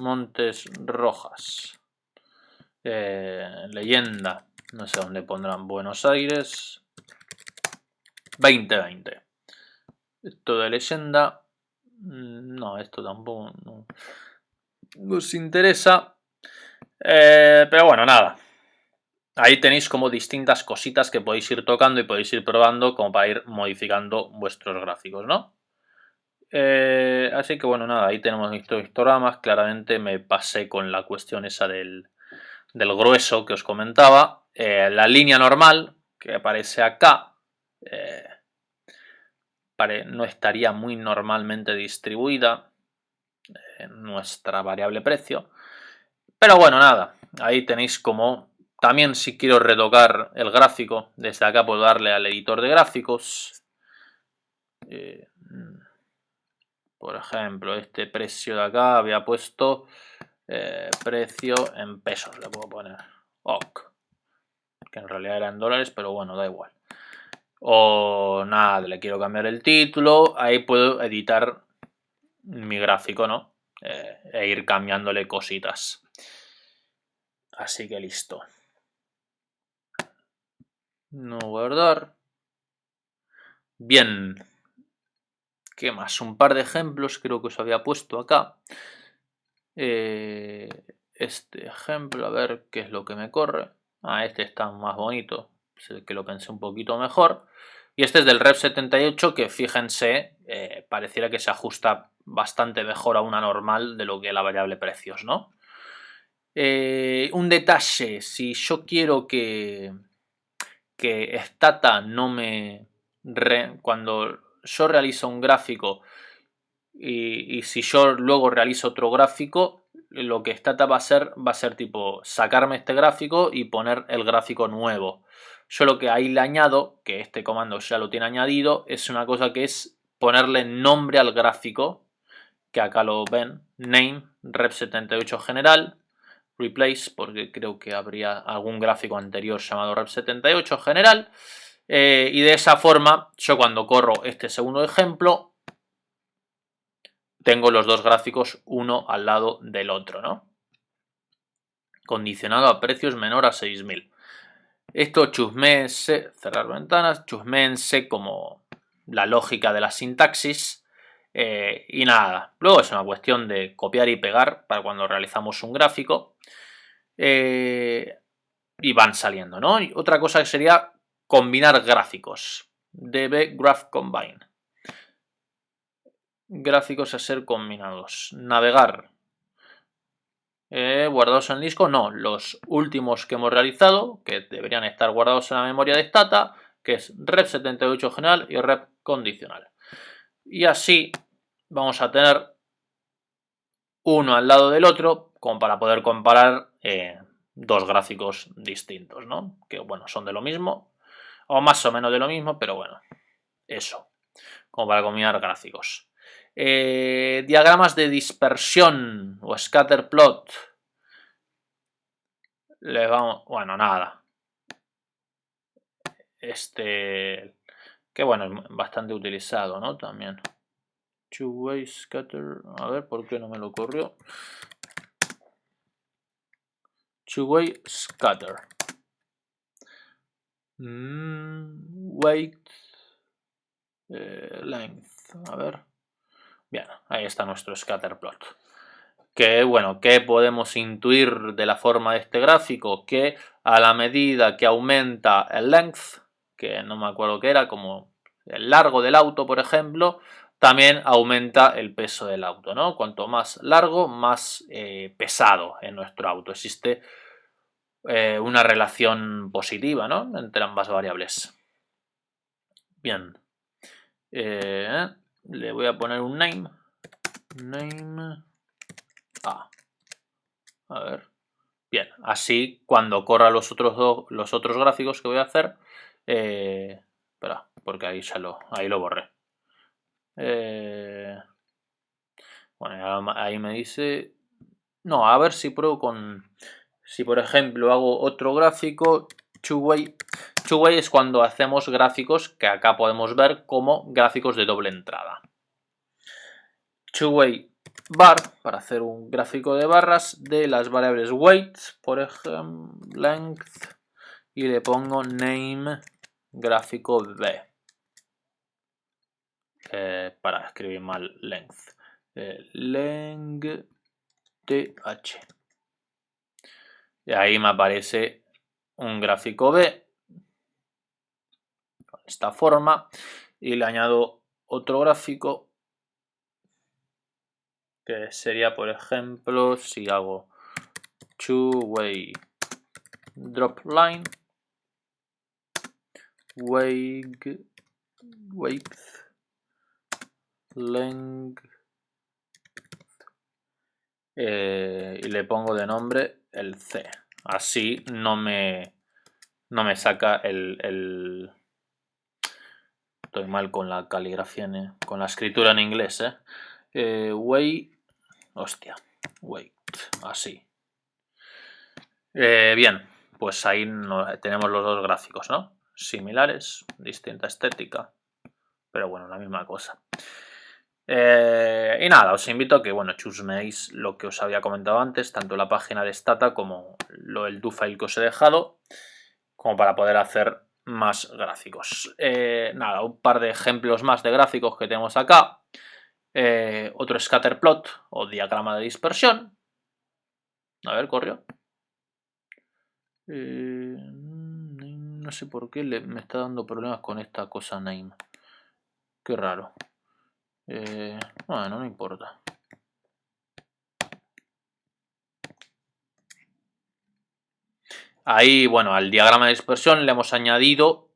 [SPEAKER 1] Montes Rojas. Leyenda. No sé dónde pondrán. Buenos Aires 2020. Esto de leyenda. No, esto tampoco nos interesa. Pero bueno, nada. Ahí tenéis como distintas cositas que podéis ir tocando y podéis ir probando como para ir modificando vuestros gráficos, ¿no? Así que bueno, nada, ahí tenemos nuestros histogramas. Claramente me pasé con la cuestión esa del grueso que os comentaba. La línea normal que aparece acá no estaría muy normalmente distribuida en nuestra variable precio. Pero bueno, nada, ahí tenéis como... También si quiero retocar el gráfico, desde acá puedo darle al editor de gráficos. Por ejemplo, este precio de acá había puesto precio en pesos, le puedo poner. OK. Que en realidad era en dólares, pero bueno, da igual. O nada, le quiero cambiar el título. Ahí puedo editar mi gráfico, ¿no? E ir cambiándole cositas. Así que listo. No guardar. Bien. ¿Qué más? Un par de ejemplos creo que os había puesto acá. Este ejemplo, a ver qué es lo que me corre. Este está más bonito. Es el que lo pensé un poquito mejor. Y este es del Rep 78 que fíjense, pareciera que se ajusta bastante mejor a una normal de lo que la variable precios, ¿no? Un detalle, si yo quiero que Stata no me... cuando yo realizo un gráfico y si yo luego realizo otro gráfico, lo que Stata va a ser tipo sacarme este gráfico y poner el gráfico nuevo. Yo lo que ahí le añado, que este comando ya lo tiene añadido, es una cosa que es ponerle nombre al gráfico, que acá lo ven, name, rep 78 general, replace, porque creo que habría algún gráfico anterior llamado rep 78 general, y de esa forma yo cuando corro este segundo ejemplo tengo los dos gráficos uno al lado del otro, ¿no? Condicionado a precios menor a 6.000. Esto chusméense, cerrar ventanas, chusméense como la lógica de la sintaxis y nada. Luego es una cuestión de copiar y pegar para cuando realizamos un gráfico y van saliendo, ¿no? Y otra cosa que sería combinar gráficos. db graph combine. Gráficos a ser combinados. Navegar. Guardados en el disco, no, los últimos que hemos realizado, que deberían estar guardados en la memoria de Stata, que es rep 78 general y rep condicional. Y así vamos a tener uno al lado del otro, como para poder comparar dos gráficos distintos, ¿no? Que bueno, son de lo mismo, o más o menos de lo mismo, pero bueno, eso, como para combinar gráficos. Diagramas de dispersión o scatter plot. Le vamos, bueno, nada. Que bueno, es bastante utilizado, ¿no? También. Two-way scatter. A ver, ¿por qué no me lo corrió? Two-way scatter. Weight. Length. A ver. Bien, ahí está nuestro scatter plot. Que bueno, ¿qué podemos intuir de la forma de este gráfico? Que a la medida que aumenta el length, que no me acuerdo qué era, como el largo del auto, por ejemplo, también aumenta el peso del auto, ¿no? Cuanto más largo, más pesado en nuestro auto. Existe una relación positiva, ¿no? Entre ambas variables. Bien. Le voy a poner un name. Name A. A ver. Bien, así cuando corra los otros gráficos que voy a hacer. Espera, porque ahí lo borré. Bueno, ahí me dice. No, a ver si pruebo con. Si por ejemplo hago otro gráfico. Two-way. Two-way es cuando hacemos gráficos que acá podemos ver como gráficos de doble entrada. Two-way bar, para hacer un gráfico de barras de las variables weight, por ejemplo, length, y le pongo name gráfico B. Para escribir mal length. Length TH. Y ahí me aparece un gráfico B con esta forma y le añado otro gráfico que sería, por ejemplo, si hago two-way drop line weight length y le pongo de nombre el C. Así no me saca el estoy mal con la caligrafía, con la escritura en inglés, weight, hostia, weight, así. Bien, pues ahí tenemos los dos gráficos, ¿no? Similares, distinta estética, pero bueno, la misma cosa. Y nada, os invito a que, bueno, chusmeéis lo que os había comentado antes, tanto la página de Stata como el do-file que os he dejado, como para poder hacer más gráficos. Nada, un par de ejemplos más de gráficos que tenemos acá. Otro scatter plot o diagrama de dispersión. A ver, corrió. No sé por qué me está dando problemas con esta cosa name. Qué raro. Bueno, no importa. Ahí, bueno, al diagrama de dispersión le hemos añadido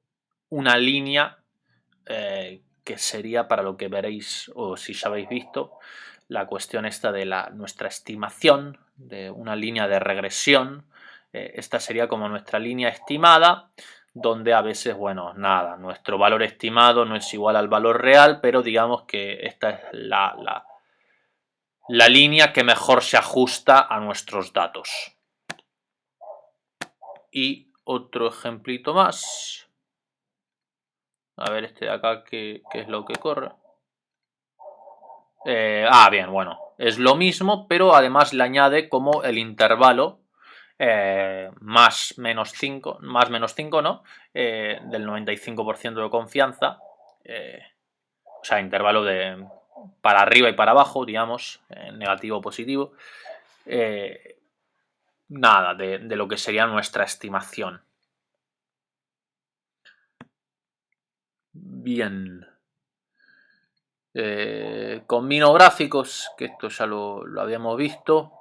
[SPEAKER 1] una línea que sería para lo que veréis, o si ya habéis visto, la cuestión esta de nuestra estimación, de una línea de regresión. Esta sería como nuestra línea estimada, donde a veces, bueno, nada, nuestro valor estimado no es igual al valor real, pero digamos que esta es la línea que mejor se ajusta a nuestros datos. Y otro ejemplito más. A ver este de acá, ¿qué es lo que corre? Bien, bueno, es lo mismo, pero además le añade como el intervalo más menos 5, ¿no? Del 95% de confianza. O sea, intervalo de para arriba y para abajo, digamos, negativo o positivo. Nada, de lo que sería nuestra estimación. Bien. Combino gráficos, que esto ya lo habíamos visto.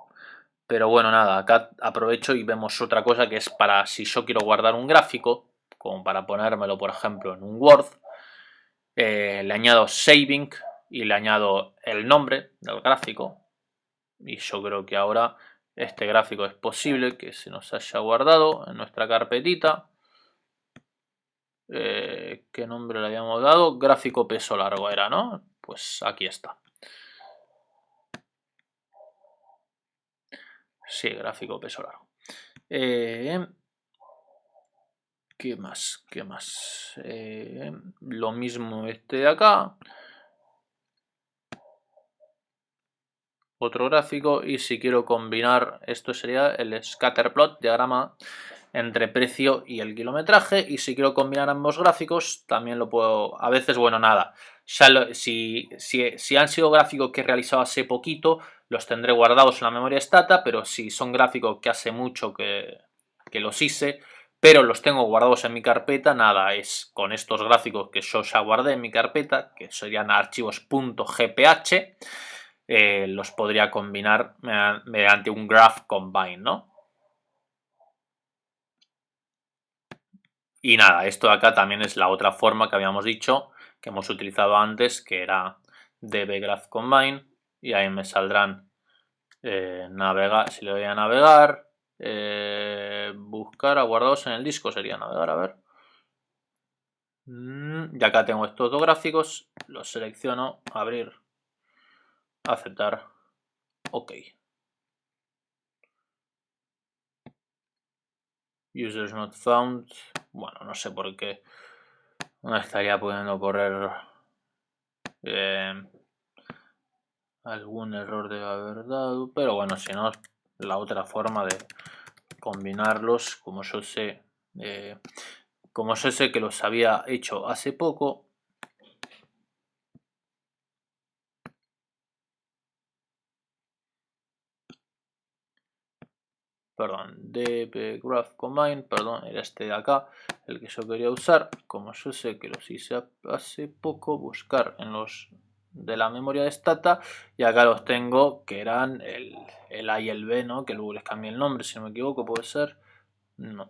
[SPEAKER 1] Pero bueno, nada, acá aprovecho y vemos otra cosa que es para si yo quiero guardar un gráfico, como para ponérmelo, por ejemplo, en un Word, le añado saving y le añado el nombre del gráfico. Y yo creo que ahora este gráfico es posible que se nos haya guardado en nuestra carpetita. ¿Qué nombre le habíamos dado? Gráfico peso largo era, ¿no? Pues aquí está. Sí, gráfico peso largo. ¿Qué más? ¿Qué más? Lo mismo este de acá. Otro gráfico, y si quiero combinar, esto sería el scatterplot, diagrama entre precio y el kilometraje, y si quiero combinar ambos gráficos también lo puedo, a veces, bueno, nada, si han sido gráficos que he realizado hace poquito, los tendré guardados en la memoria stata, pero si son gráficos que hace mucho que los hice, pero los tengo guardados en mi carpeta, nada, es con estos gráficos que yo ya guardé en mi carpeta, que serían archivos .gph, los podría combinar mediante un graph combine, ¿no? Y nada, esto de acá también es la otra forma que habíamos dicho, que hemos utilizado antes, que era dbGraphCombine, y ahí me saldrán navegar, si le doy a navegar, buscar a guardados en el disco, sería navegar, a ver. Y acá tengo estos dos gráficos, los selecciono, abrir, aceptar, ok. Users not found, bueno, no sé por qué no estaría pudiendo correr, algún error debe haber dado, pero bueno, si no, la otra forma de combinarlos, como yo sé que los había hecho hace poco, perdón, dbGraphCombine, perdón, era este de acá el que yo quería usar, como yo sé que los hice hace poco, buscar en los de la memoria de stata, y acá los tengo, que eran el A y el B, ¿no? Que luego les cambié el nombre, si no me equivoco, puede ser. No,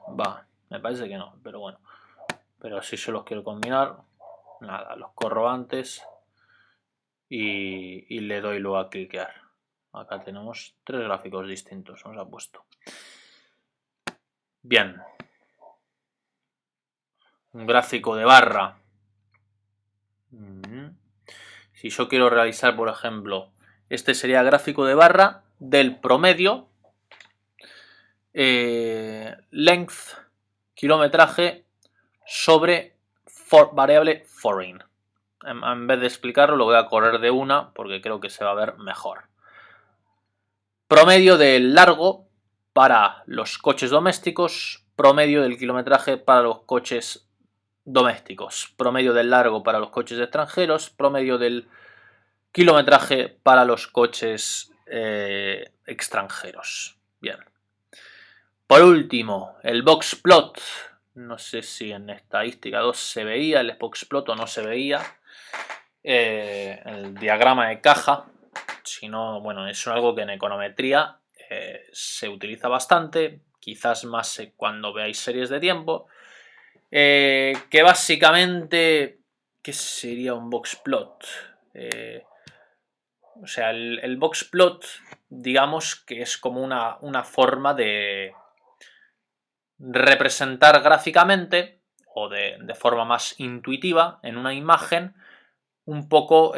[SPEAKER 1] me parece que no, pero bueno. Pero si yo los quiero combinar, nada, los corro antes y le doy luego a cliquear. Acá tenemos tres gráficos distintos, nos ha puesto. Bien. Un gráfico de barra. Si yo quiero realizar, por ejemplo, este sería gráfico de barra del promedio, length, kilometraje sobre variable foreign. En vez de explicarlo, lo voy a correr de una porque creo que se va a ver mejor. Promedio del largo para los coches domésticos, promedio del kilometraje para los coches domésticos, promedio del largo para los coches extranjeros, promedio del kilometraje para los coches extranjeros. Bien. Por último, el boxplot. No sé si en estadística 2 se veía el boxplot o no se veía. El diagrama de caja. Si no, bueno, es algo que en econometría se utiliza bastante. Quizás más cuando veáis series de tiempo. Que básicamente, ¿qué sería un boxplot? O sea, el boxplot, digamos que es como una forma de representar gráficamente o de forma más intuitiva en una imagen un poco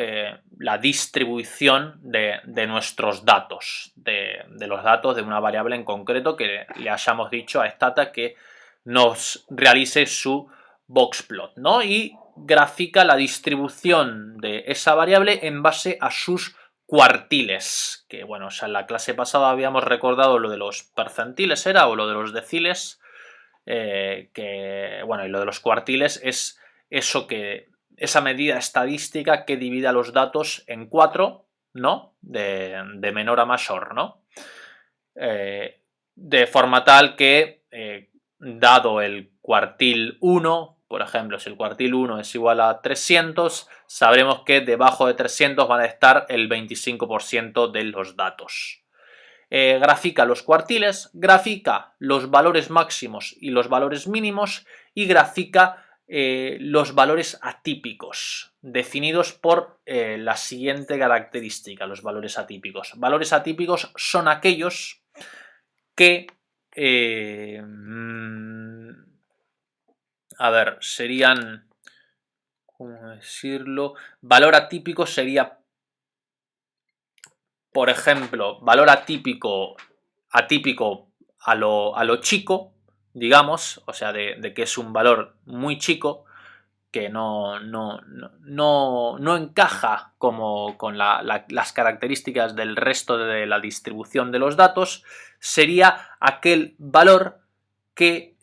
[SPEAKER 1] la distribución de nuestros datos, de los datos de una variable en concreto que le hayamos dicho a Stata que nos realice su boxplot, ¿no? Y grafica la distribución de esa variable en base a sus cuartiles, que bueno, o sea, en la clase pasada habíamos recordado lo de los percentiles, era, o lo de los deciles, que bueno, y lo de los cuartiles es eso que esa medida estadística que divide a los datos en 4, ¿no? De menor a mayor, ¿no? De forma tal que, dado el cuartil 1, por ejemplo, si el cuartil 1 es igual a 300, sabremos que debajo de 300 van a estar el 25% de los datos. Grafica los cuartiles, grafica los valores máximos y los valores mínimos y grafica los valores atípicos, definidos por la siguiente característica, los valores atípicos. Valores atípicos son aquellos que, a ver, serían, ¿cómo decirlo? Valor atípico sería, por ejemplo, valor atípico atípico a lo chico, digamos, o sea, de que es un valor muy chico, que no encaja como con las características del resto de la distribución de los datos, sería aquel valor que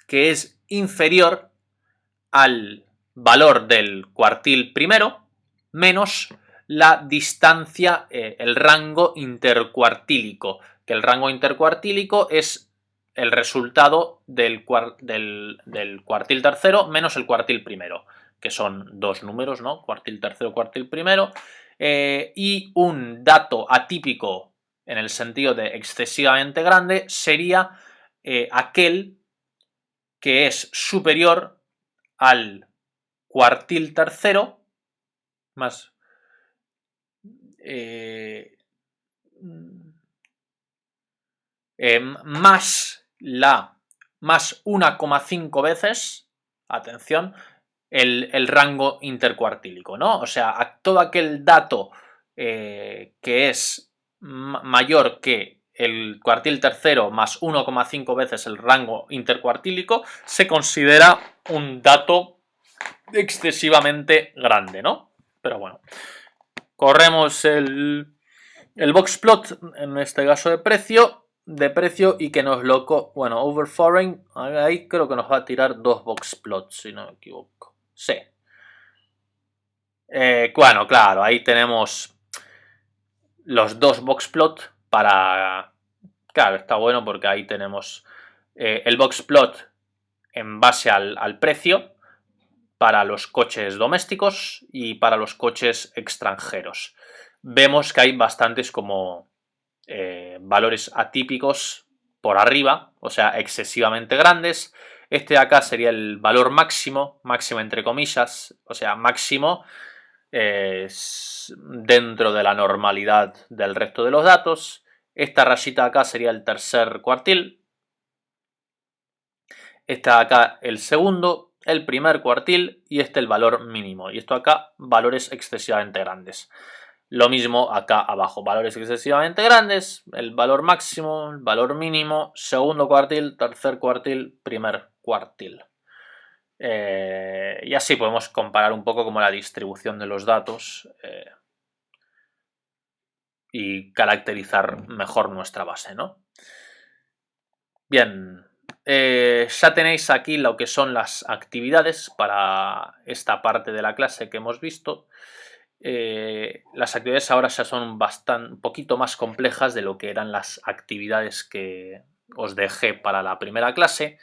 [SPEAKER 1] es inferior al valor del cuartil primero menos la distancia, el rango intercuartílico, que el rango intercuartílico es el resultado del cuartil tercero menos el cuartil primero, que son dos números, ¿no? Cuartil tercero, cuartil primero, y un dato atípico en el sentido de excesivamente grande sería aquel que es superior al cuartil tercero más más 1,5 veces, atención, el rango intercuartílico, ¿no? O sea, todo aquel dato que es mayor que el cuartil tercero más 1,5 veces el rango intercuartílico se considera un dato excesivamente grande, ¿no? Pero bueno, corremos el boxplot, en este caso de precio y que nos bueno, over foreign, ahí creo que nos va a tirar dos boxplots, si no me equivoco. Sí. Bueno, claro, ahí tenemos los dos boxplot para... Claro, está bueno porque ahí tenemos el boxplot en base al precio para los coches domésticos y para los coches extranjeros. Vemos que hay bastantes como valores atípicos por arriba, o sea, excesivamente grandes. Este de acá sería el valor máximo, máximo entre comillas, o sea, máximo dentro de la normalidad del resto de los datos. Esta rayita de acá sería el tercer cuartil. Esta de acá el segundo, el primer cuartil y este el valor mínimo. Y esto acá, valores excesivamente grandes. Lo mismo acá abajo, valores excesivamente grandes, el valor máximo, el valor mínimo, segundo cuartil, tercer cuartil, primer cuartil. Y así podemos comparar un poco como la distribución de los datos y caracterizar mejor nuestra base, ¿no? Bien, ya tenéis aquí lo que son las actividades para esta parte de la clase que hemos visto. Las actividades ahora ya son un poquito más complejas de lo que eran las actividades que os dejé para la primera clase.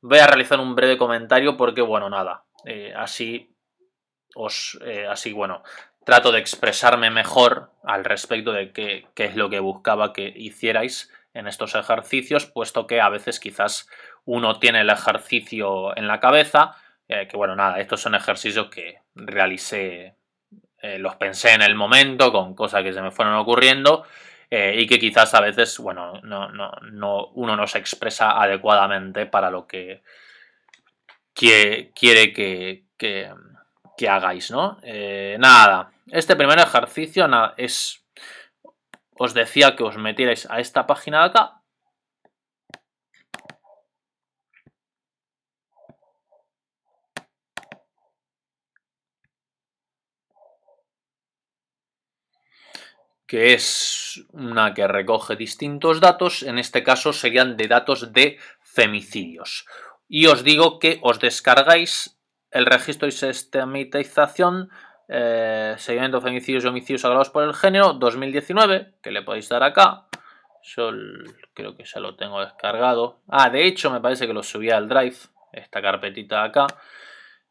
[SPEAKER 1] Voy a realizar un breve comentario porque, bueno, nada, así bueno, trato de expresarme mejor al respecto de qué es lo que buscaba que hicierais en estos ejercicios, puesto que a veces quizás uno tiene el ejercicio en la cabeza, que bueno, nada, estos son ejercicios que realicé, los pensé en el momento con cosas que se me fueron ocurriendo y que quizás a veces, bueno, uno no se expresa adecuadamente para lo que quiere que hagáis, ¿no? Nada, este primer ejercicio os decía que os metierais a esta página de acá. Que es una que recoge distintos datos, en este caso serían de datos de femicidios. Y os digo que os descargáis el registro y sistematización, seguimiento de femicidios y homicidios agravados por el género 2019, que le podéis dar acá. Yo creo que ya lo tengo descargado. De hecho me parece que lo subí al Drive, esta carpetita de acá.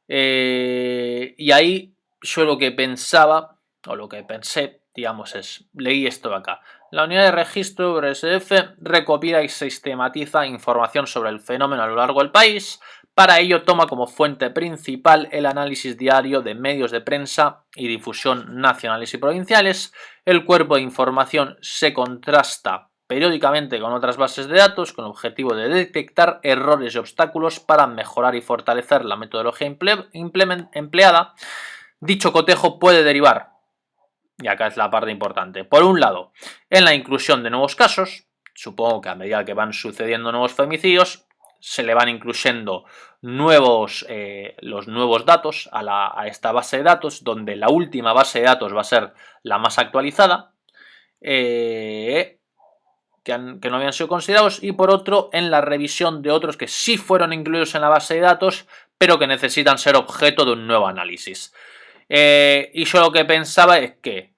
[SPEAKER 1] Y ahí yo lo que pensaba, o lo que pensé, digamos, leí esto de acá. La unidad de registro RSF recopila y sistematiza información sobre el fenómeno a lo largo del país. Para ello toma como fuente principal el análisis diario de medios de prensa y difusión nacionales y provinciales. El cuerpo de información se contrasta periódicamente con otras bases de datos con el objetivo de detectar errores y obstáculos para mejorar y fortalecer la metodología empleada. Dicho cotejo puede derivar, y acá es la parte importante, por un lado, en la inclusión de nuevos casos, supongo que a medida que van sucediendo nuevos femicidios, se le van incluyendo los nuevos datos a esta base de datos, donde la última base de datos va a ser la más actualizada, que no habían sido considerados, y por otro en la revisión de otros que sí fueron incluidos en la base de datos, pero que necesitan ser objeto de un nuevo análisis. Y yo lo que pensaba es que,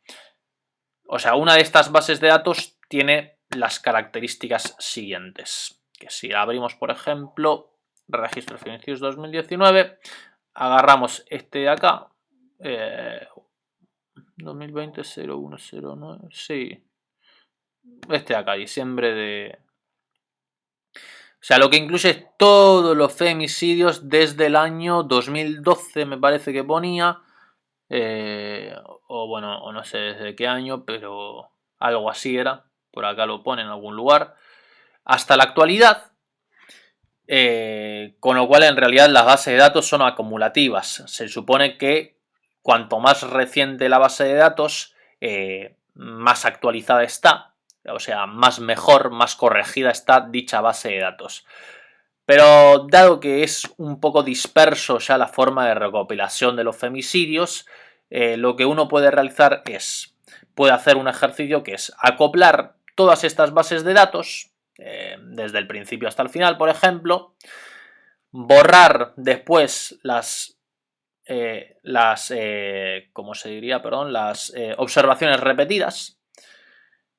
[SPEAKER 1] o sea, una de estas bases de datos tiene las características siguientes. Que si abrimos, por ejemplo, registro de femicidios 2019, agarramos este de acá, 2020-0109, sí, este de acá, diciembre de... O sea, lo que incluye es todos los femicidios desde el año 2012, me parece que ponía, o bueno, o no sé desde qué año, pero algo así era, por acá lo pone en algún lugar, hasta la actualidad, con lo cual en realidad las bases de datos son acumulativas. Se supone que cuanto más reciente la base de datos, más actualizada está, o sea, más mejor, más corregida está dicha base de datos. Pero dado que es un poco disperso ya la forma de recopilación de los femicidios, lo que uno puede realizar puede hacer un ejercicio que es acoplar todas estas bases de datos, desde el principio hasta el final, por ejemplo, borrar después ¿cómo se diría? Perdón, las observaciones repetidas,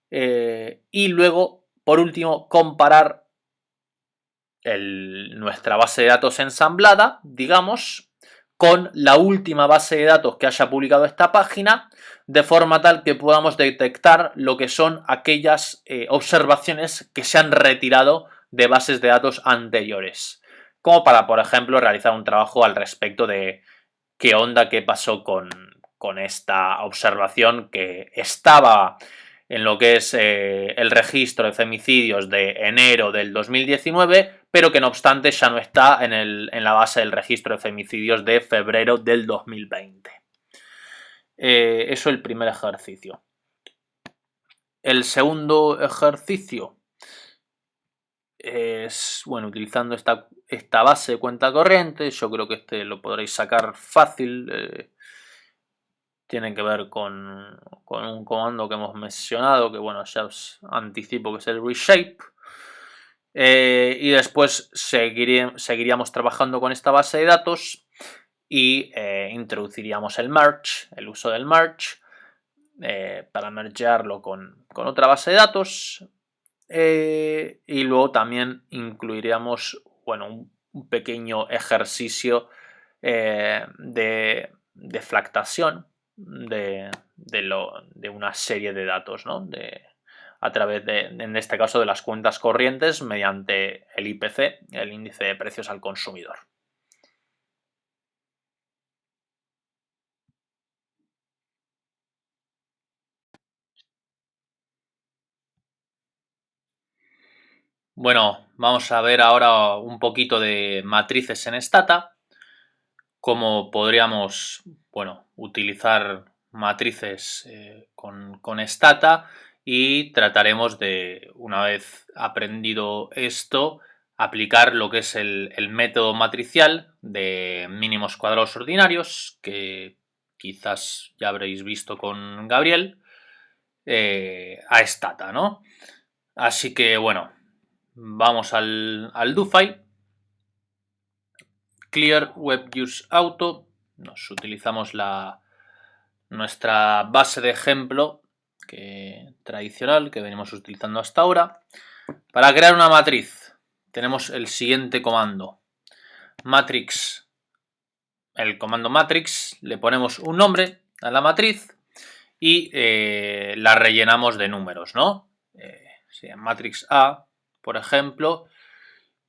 [SPEAKER 1] y luego, por último, comparar nuestra base de datos ensamblada, digamos, con la última base de datos que haya publicado esta página, de forma tal que podamos detectar lo que son aquellas observaciones que se han retirado de bases de datos anteriores. Como para, por ejemplo, realizar un trabajo al respecto de qué onda, qué pasó con esta observación que estaba en lo que es el registro de femicidios de enero del 2019, pero que no obstante ya no está en la base del registro de femicidios de febrero del 2020. Eso es el primer ejercicio. El segundo ejercicio es, bueno, utilizando esta base de cuenta corriente, yo creo que este lo podréis sacar fácil. Tienen que ver con un comando que hemos mencionado, que bueno, ya os anticipo que es el reshape. Y después seguiríamos trabajando con esta base de datos y introduciríamos el merge, el uso del merge, para mergearlo con otra base de datos. Y luego también incluiríamos, bueno, un pequeño ejercicio de deflactación de una serie de datos, ¿no? A través en este caso, de las cuentas corrientes mediante el IPC, el índice de precios al consumidor. Bueno, vamos a ver ahora un poquito de matrices en Stata, cómo podríamos, bueno, utilizar matrices con Stata, y trataremos de, una vez aprendido esto, aplicar lo que es el método matricial de mínimos cuadrados ordinarios, que quizás ya habréis visto con Gabriel, a Stata, ¿no? Así que bueno, vamos al do file, clear web use auto, nos utilizamos nuestra base de ejemplo tradicional que venimos utilizando hasta ahora. Para crear una matriz tenemos el siguiente comando, matrix. El comando matrix, le ponemos un nombre a la matriz y la rellenamos de números, ¿no? Matrix A, por ejemplo,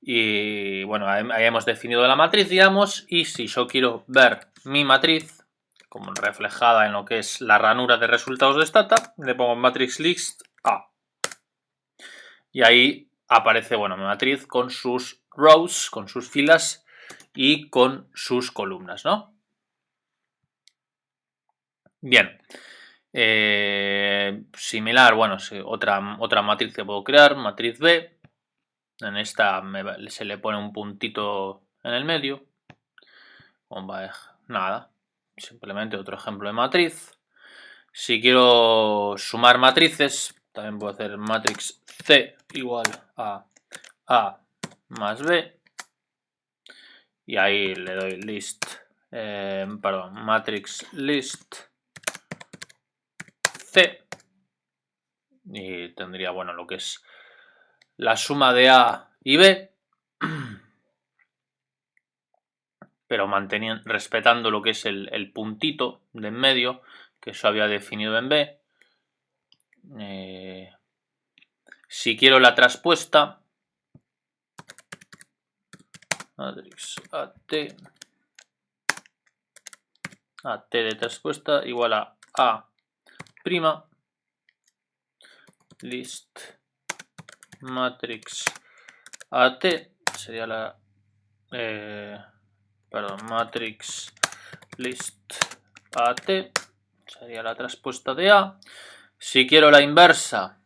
[SPEAKER 1] y bueno, ahí hemos definido la matriz, digamos, y si yo quiero ver mi matriz como reflejada en lo que es la ranura de resultados de Stata, le pongo matrix list A. Y ahí aparece, bueno, mi matriz con sus rows, con sus filas y con sus columnas, ¿no? Bien. Similar, bueno, otra matriz que puedo crear, matriz B. En esta se le pone un puntito en el medio. Nada, simplemente otro ejemplo de matriz. Si quiero sumar matrices, también puedo hacer matrix C igual a A más B. Y ahí le doy list, matrix list C. Y tendría, bueno, lo que es la suma de A y B. Pero respetando lo que es el puntito de en medio, que eso había definido en B. Si quiero la traspuesta, matrix AT de traspuesta igual a prima list matrix AT sería la matrix list AT sería la traspuesta de A. Si quiero la inversa,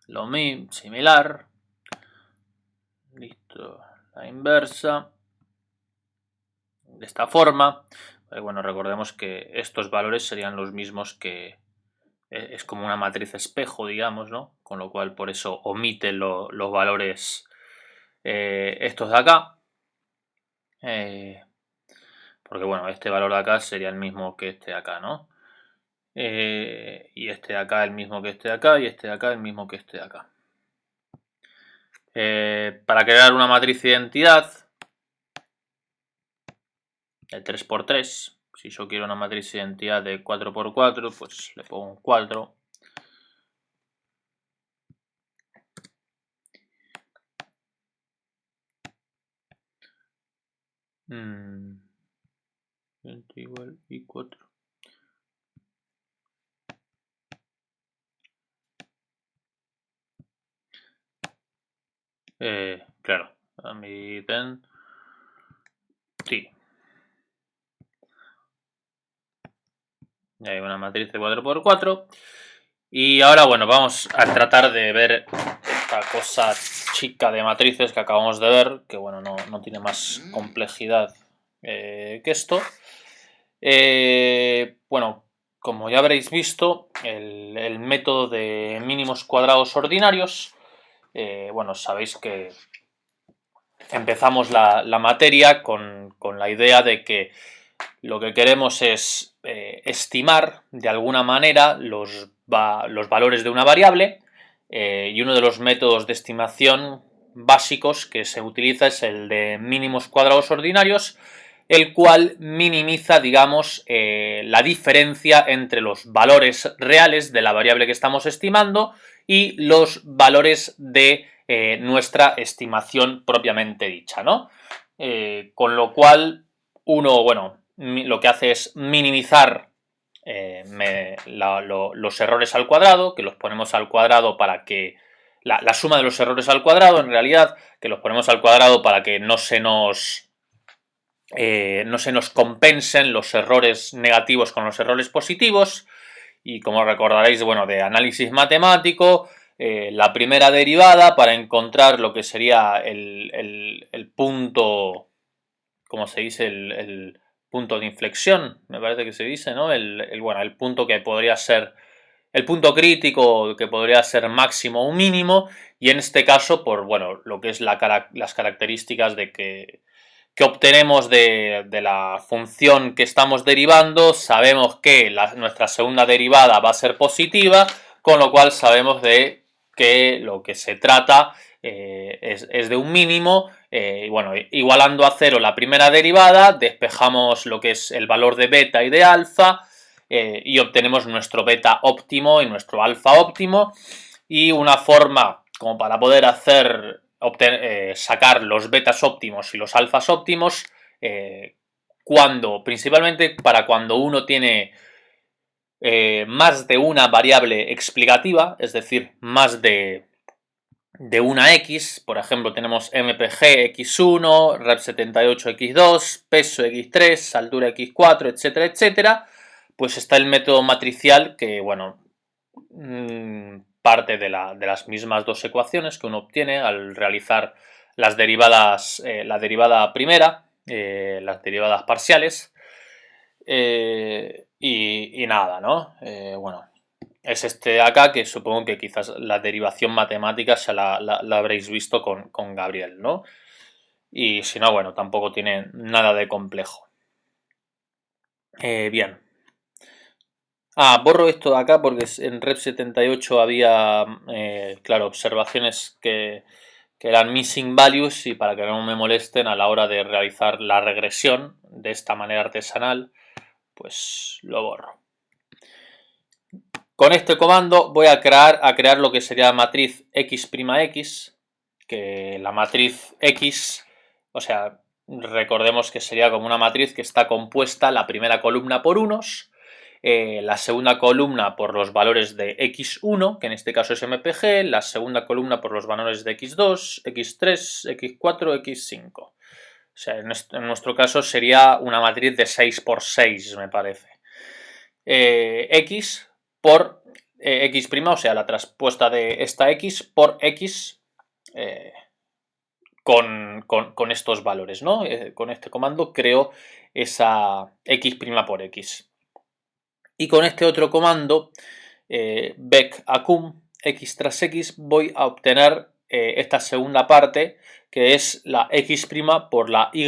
[SPEAKER 1] lo mismo, similar. Listo, la inversa de esta forma. Bueno, recordemos que estos valores serían los mismos que es como una matriz espejo, digamos, ¿no? Con lo cual por eso omite los valores estos de acá. Porque bueno, este valor de acá sería el mismo que este de acá, ¿no? Y este de acá el mismo que este de acá y este de acá el mismo que este de acá. Para crear una matriz de identidad de 3×3, si yo quiero una matriz de identidad de 4×4, pues le pongo un 4. Igual y 4. Claro, admiten sí. Y hay una matriz de 4×4. Y ahora, bueno, vamos a tratar de ver esta cosa chica de matrices que acabamos de ver, que bueno, no tiene más complejidad que esto. Bueno, como ya habréis visto, el método de mínimos cuadrados ordinarios, bueno, sabéis que empezamos la materia con la idea de que lo que queremos es estimar de alguna manera los valores de una variable y uno de los métodos de estimación básicos que se utiliza es el de mínimos cuadrados ordinarios, el cual minimiza, digamos, la diferencia entre los valores reales de la variable que estamos estimando y los valores de nuestra estimación propiamente dicha, ¿no? Con lo cual, uno, bueno, lo que hace es minimizar los errores al cuadrado, que los ponemos al cuadrado para que la suma de los errores al cuadrado, en realidad, que los ponemos al cuadrado para que no se nos compensen los errores negativos con los errores positivos. Y como recordaréis, bueno, de análisis matemático, la primera derivada para encontrar lo que sería el punto, ¿cómo se dice? El punto de inflexión, me parece que se dice, ¿no? El punto que podría ser el punto crítico, que podría ser máximo o mínimo, y en este caso, por bueno, lo que es las características de que obtenemos de la función que estamos derivando, sabemos que nuestra segunda derivada va a ser positiva, con lo cual sabemos de que lo que se trata es de un mínimo. Y bueno, igualando a cero la primera derivada, despejamos lo que es el valor de beta y de alfa y obtenemos nuestro beta óptimo y nuestro alfa óptimo. Y una forma como para poder sacar los betas óptimos y los alfas óptimos, principalmente para cuando uno tiene más de una variable explicativa, es decir, más de una X, por ejemplo tenemos MPG X1, Rep78 X2, peso X3, altura X4, etcétera, etcétera. pues está el método matricial que, bueno, parte de las mismas dos ecuaciones que uno obtiene al realizar las derivadas, la derivada primera, las derivadas parciales, y nada, ¿no? Bueno, es este de acá que supongo que quizás la derivación matemática se la habréis visto con Gabriel, ¿no? Y si no, bueno, tampoco tiene nada de complejo. Bien. Borro esto de acá porque en Rep 78 había, claro, observaciones que eran missing values y para que no me molesten a la hora de realizar la regresión de esta manera artesanal, pues lo borro. Con este comando voy a crear lo que sería la matriz x', que la matriz x, o sea, recordemos que sería como una matriz que está compuesta la primera columna por unos, la segunda columna por los valores de x1, que en este caso es MPG, la segunda columna por los valores de x2, x3, x4, x5. O sea, en nuestro caso sería una matriz de 6×6, me parece. X por x', o sea, la traspuesta de esta x por x con estos valores, ¿no? Con este comando creo esa x' por x. Y con este otro comando, bec acum, x tras x, voy a obtener esta segunda parte, que es la x' por la y,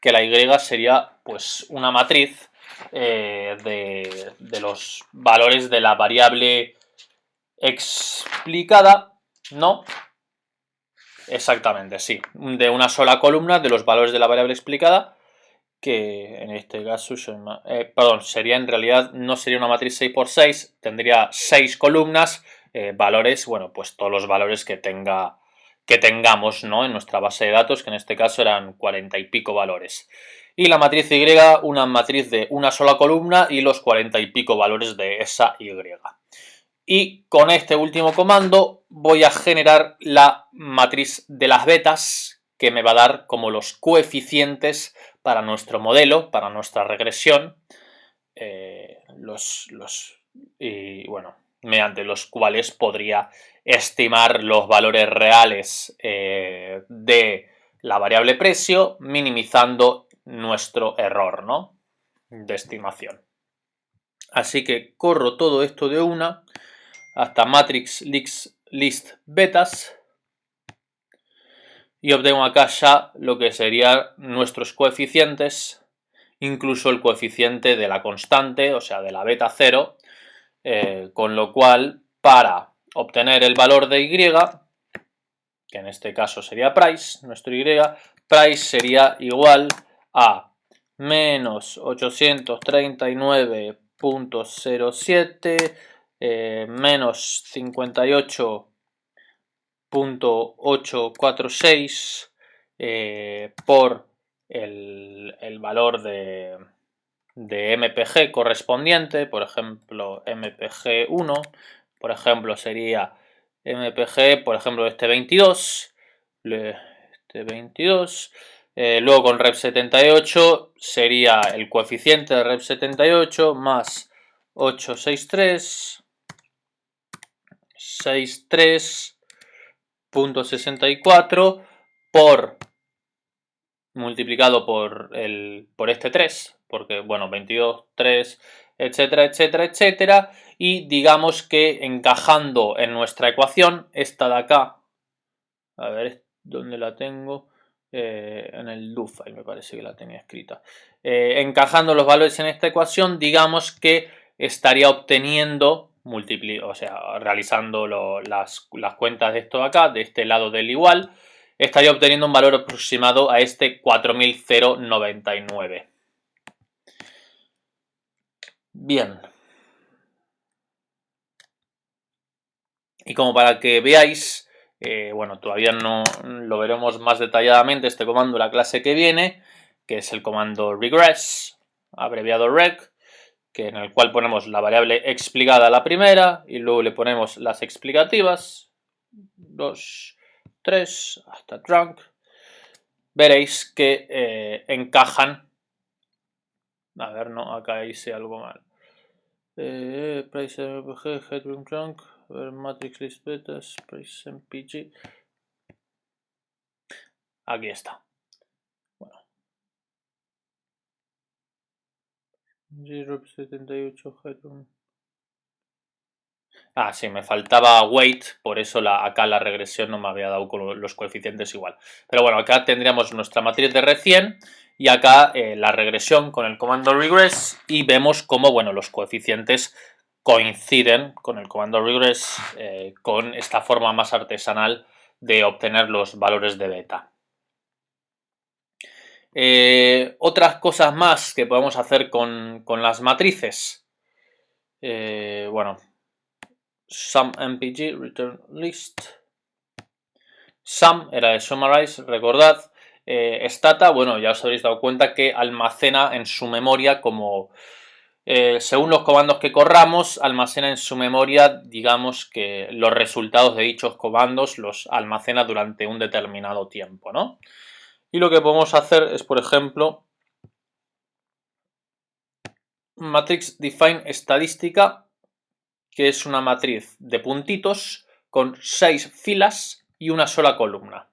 [SPEAKER 1] que la y sería pues una matriz de los valores de la variable explicada, ¿no? Exactamente, sí. De una sola columna de los valores de la variable explicada, que en este caso, perdón, sería en realidad, no sería una matriz 6×6, tendría 6 columnas, valores, bueno, pues todos los valores que tengamos, ¿no? En nuestra base de datos, que en este caso eran 40 y pico valores. Y la matriz Y, una matriz de una sola columna y los 40 y pico valores de esa Y. Y con este último comando voy a generar la matriz de las betas, que me va a dar como los coeficientes para nuestro modelo, para nuestra regresión, y bueno, mediante los cuales podría estimar los valores reales de la variable precio, minimizando nuestro error, ¿no? De estimación. Así que corro todo esto de una hasta matrix list betas y obtengo acá ya lo que serían nuestros coeficientes, incluso el coeficiente de la constante, o sea, de la beta 0, con lo cual para obtener el valor de Y, que en este caso sería price, nuestro Y, price sería igual a menos 839.07 menos 58.846 por el valor de MPG correspondiente, por ejemplo MPG 1, por ejemplo sería MPG, por ejemplo este 22, luego con Rep 78 sería el coeficiente de Rep 78 más 863.64 por multiplicado por este 3, porque bueno, 22, 3, etcétera, etcétera, etcétera, y digamos que encajando en nuestra ecuación, esta de acá, a ver, ¿dónde la tengo? En el do file me parece que la tenía escrita. Encajando los valores en esta ecuación, digamos que estaría obteniendo, o sea, realizando las cuentas de esto de acá, de este lado del igual, estaría obteniendo un valor aproximado a este 4099. Bien. Y como para que veáis, bueno, todavía no lo veremos más detalladamente este comando la clase que viene, que es el comando regress, abreviado reg, que en el cual ponemos la variable explicada a la primera y luego le ponemos las explicativas, 2, 3, hasta trunk. Veréis que encajan. A ver, no, acá hice algo mal. Price MPG, headroom trunk, matrix list betas, price MPG. Aquí está. Bueno. 0.78 headroom. Ah, sí, me faltaba weight, por eso acá la regresión no me había dado con los coeficientes igual. Pero bueno, acá tendríamos nuestra matriz de R100 y acá la regresión con el comando regress y vemos cómo, bueno, los coeficientes coinciden con el comando regress con esta forma más artesanal de obtener los valores de beta. Otras cosas más que podemos hacer con las matrices. Bueno, sum mpg return list. Sum era de summarize, recordad. Stata, bueno, ya os habréis dado cuenta que almacena en su memoria como según los comandos que corramos, almacena en su memoria, digamos que los resultados de dichos comandos los almacena durante un determinado tiempo, ¿no? Y lo que podemos hacer es, por ejemplo, matrix define estadística, que es una matriz de puntitos con 6 filas y una sola columna.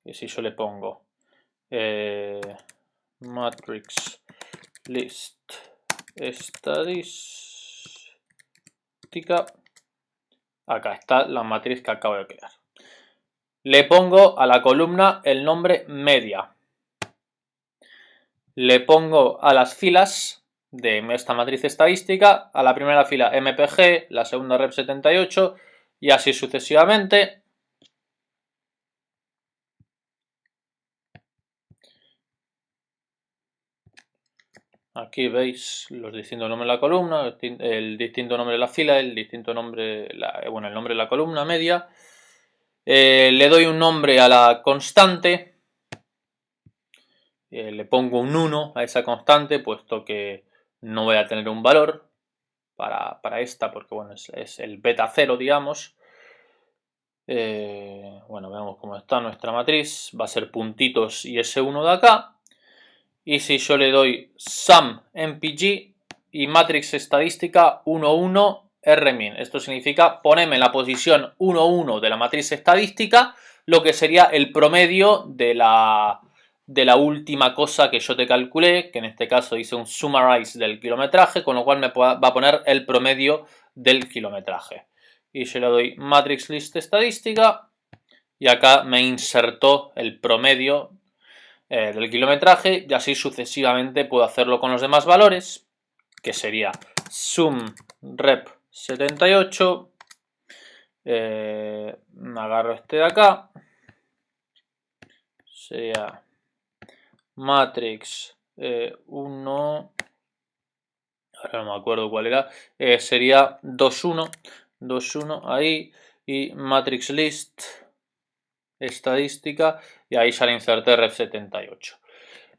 [SPEAKER 1] Y si yo le pongo matrix list estadística, acá está la matriz que acabo de crear. Le pongo a la columna el nombre media. Le pongo a las filas de esta matriz estadística, a la primera fila MPG, la segunda rep78 y así sucesivamente. Aquí veis los distintos nombres de la columna, el distinto nombre de la fila, el distinto nombre, el nombre de la columna media. Le doy un nombre a la constante. Le pongo un 1 a esa constante, puesto que no voy a tener un valor para esta, porque bueno, es el beta 0, digamos. Bueno, veamos cómo está nuestra matriz. Va a ser puntitos y ese 1 de acá. Y si yo le doy sum mpg y matrix estadística 11 rmin, esto significa ponerme en la posición 11 de la matriz estadística, lo que sería el promedio de la última cosa que yo te calculé, que en este caso hice un summarize del kilometraje, con lo cual me va a poner el promedio del kilometraje. Y yo le doy matrix list estadística y acá me insertó el promedio del kilometraje y así sucesivamente puedo hacerlo con los demás valores, que sería sum rep 78, agarro este de acá, sería matrix 1, ahora no me acuerdo cuál era, sería 21, 21 ahí, y matrix list estadística, y ahí ya le inserté rep 78.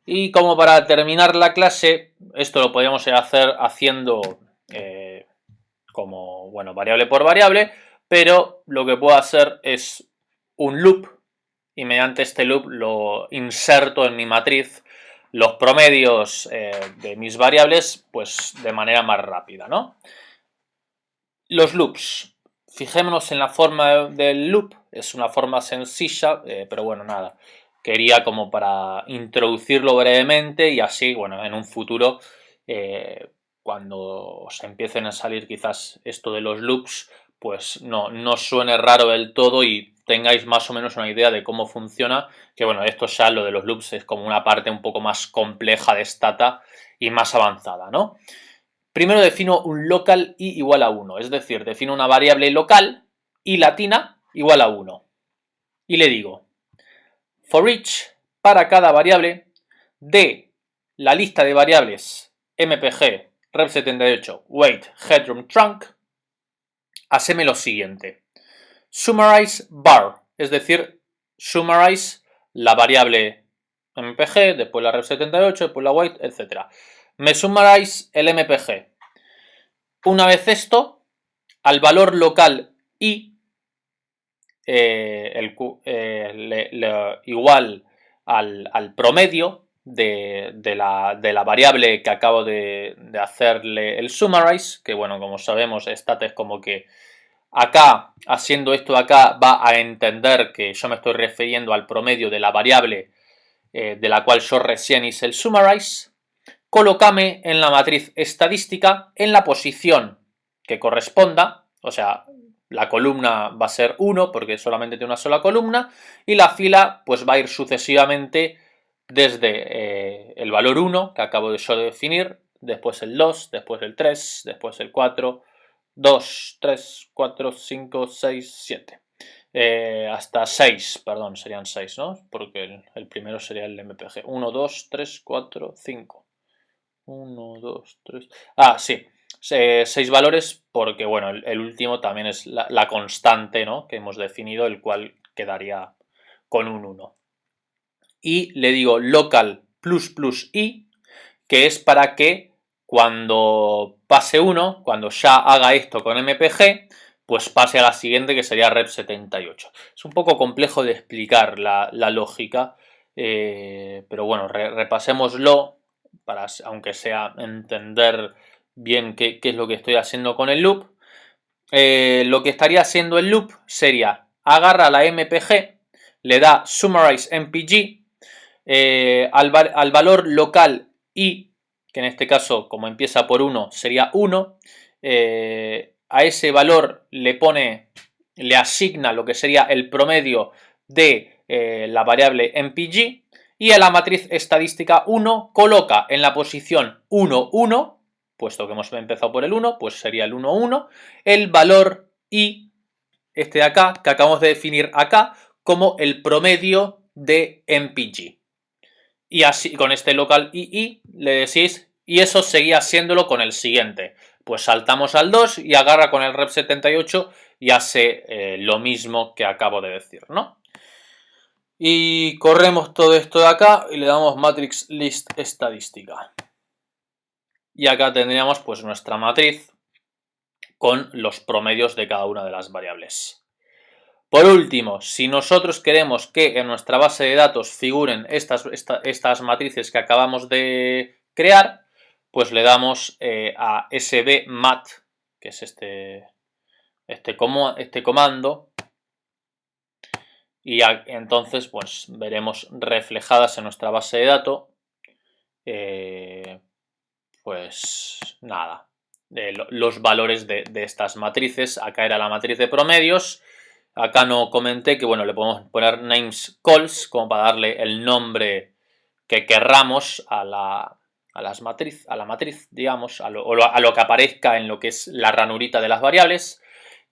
[SPEAKER 1] Y como para terminar la clase, esto lo podríamos hacer haciendo como, bueno, variable por variable, pero lo que puedo hacer es un loop y mediante este loop lo inserto en mi matriz los promedios de mis variables pues de manera más rápida, ¿no? Los loops. Fijémonos en la forma del loop, es una forma sencilla, pero bueno, nada. Quería como para introducirlo brevemente y así, bueno, en un futuro, cuando os empiecen a salir quizás esto de los loops, pues no suene raro del todo y tengáis más o menos una idea de cómo funciona, que bueno, esto ya lo de los loops es como una parte un poco más compleja de Stata y más avanzada, ¿no? Primero defino un local i igual a 1, es decir, defino una variable local i latina igual a 1. Y le digo, for each, para cada variable, de la lista de variables mpg, rep78, weight, headroom, trunk, haceme lo siguiente. Summarize bar, es decir, summarize la variable mpg, después la rep78, después la weight, etc. Me summarize el mpg. Una vez esto, al valor local i igual al promedio de la variable que acabo de hacerle el summarize, que bueno, como sabemos, stat es como que acá, haciendo esto de acá, va a entender que yo me estoy refiriendo al promedio de la variable de la cual yo recién hice el summarize. Colócame en la matriz estadística en la posición que corresponda, o sea, la columna va a ser 1 porque solamente tiene una sola columna y la fila pues va a ir sucesivamente desde el valor 1 que acabo de yo de definir, después el 2, después el 3, después el 4, 2, 3, 4, 5, 6, 7. Hasta 6, perdón, serían 6, ¿no? Porque el primero sería el MPG. 1, 2, 3, 4, 5. 1, 2, 3. Ah, sí. 6 valores porque, bueno, el último también es la constante, ¿no? Que hemos definido, el cual quedaría con un 1. Y le digo local ++i, que es para que cuando pase 1, cuando ya haga esto con MPG, pues pase a la siguiente, que sería rep78. Es un poco complejo de explicar la lógica, pero bueno, repasémoslo para, aunque sea, entender bien qué es lo que estoy haciendo con el loop. Lo que estaría haciendo el loop sería agarra la MPG, le da summarize MPG, al valor local i, que en este caso como empieza por 1 sería 1, a ese valor le asigna lo que sería el promedio de la variable MPG y a la matriz estadística 1 coloca en la posición 1, 1, puesto que hemos empezado por el 1, pues sería el 1, 1, el valor i, este de acá, que acabamos de definir acá, como el promedio de MPG. Y así con este local ii le decís, y eso seguía haciéndolo con el siguiente. Pues saltamos al 2 y agarra con el rep78 y hace lo mismo que acabo de decir, ¿no? Y corremos todo esto de acá y le damos matrix list estadística. Y acá tendríamos pues nuestra matriz con los promedios de cada una de las variables. Por último, si nosotros queremos que en nuestra base de datos figuren estas matrices que acabamos de crear, pues le damos a sbmat, que es este comando, y entonces pues veremos reflejadas en nuestra base de datos, pues nada, los valores de estas matrices. Acá era la matriz de promedios. Acá no comenté que, bueno, le podemos poner names calls como para darle el nombre que querramos a la matriz, digamos, a lo que aparezca en lo que es la ranurita de las variables,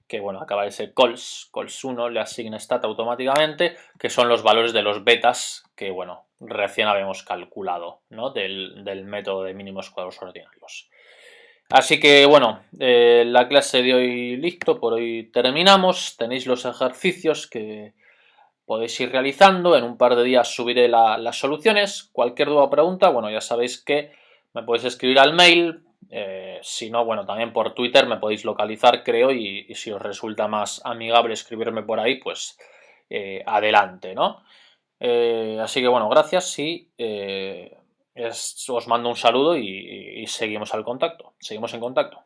[SPEAKER 1] que, bueno, acaba de ser calls 1 le asigna stat automáticamente, que son los valores de los betas que, bueno, recién habíamos calculado, ¿no? Del método de mínimos cuadros ordinarios. Así que bueno, la clase de hoy listo, por hoy terminamos. Tenéis los ejercicios que podéis ir realizando. En un par de días subiré las soluciones. Cualquier duda o pregunta, bueno, ya sabéis que me podéis escribir al mail. Si no, bueno, también por Twitter me podéis localizar, creo, y si os resulta más amigable escribirme por ahí, pues adelante, ¿no? Así que bueno, gracias y os mando un saludo y seguimos al contacto. Seguimos en contacto.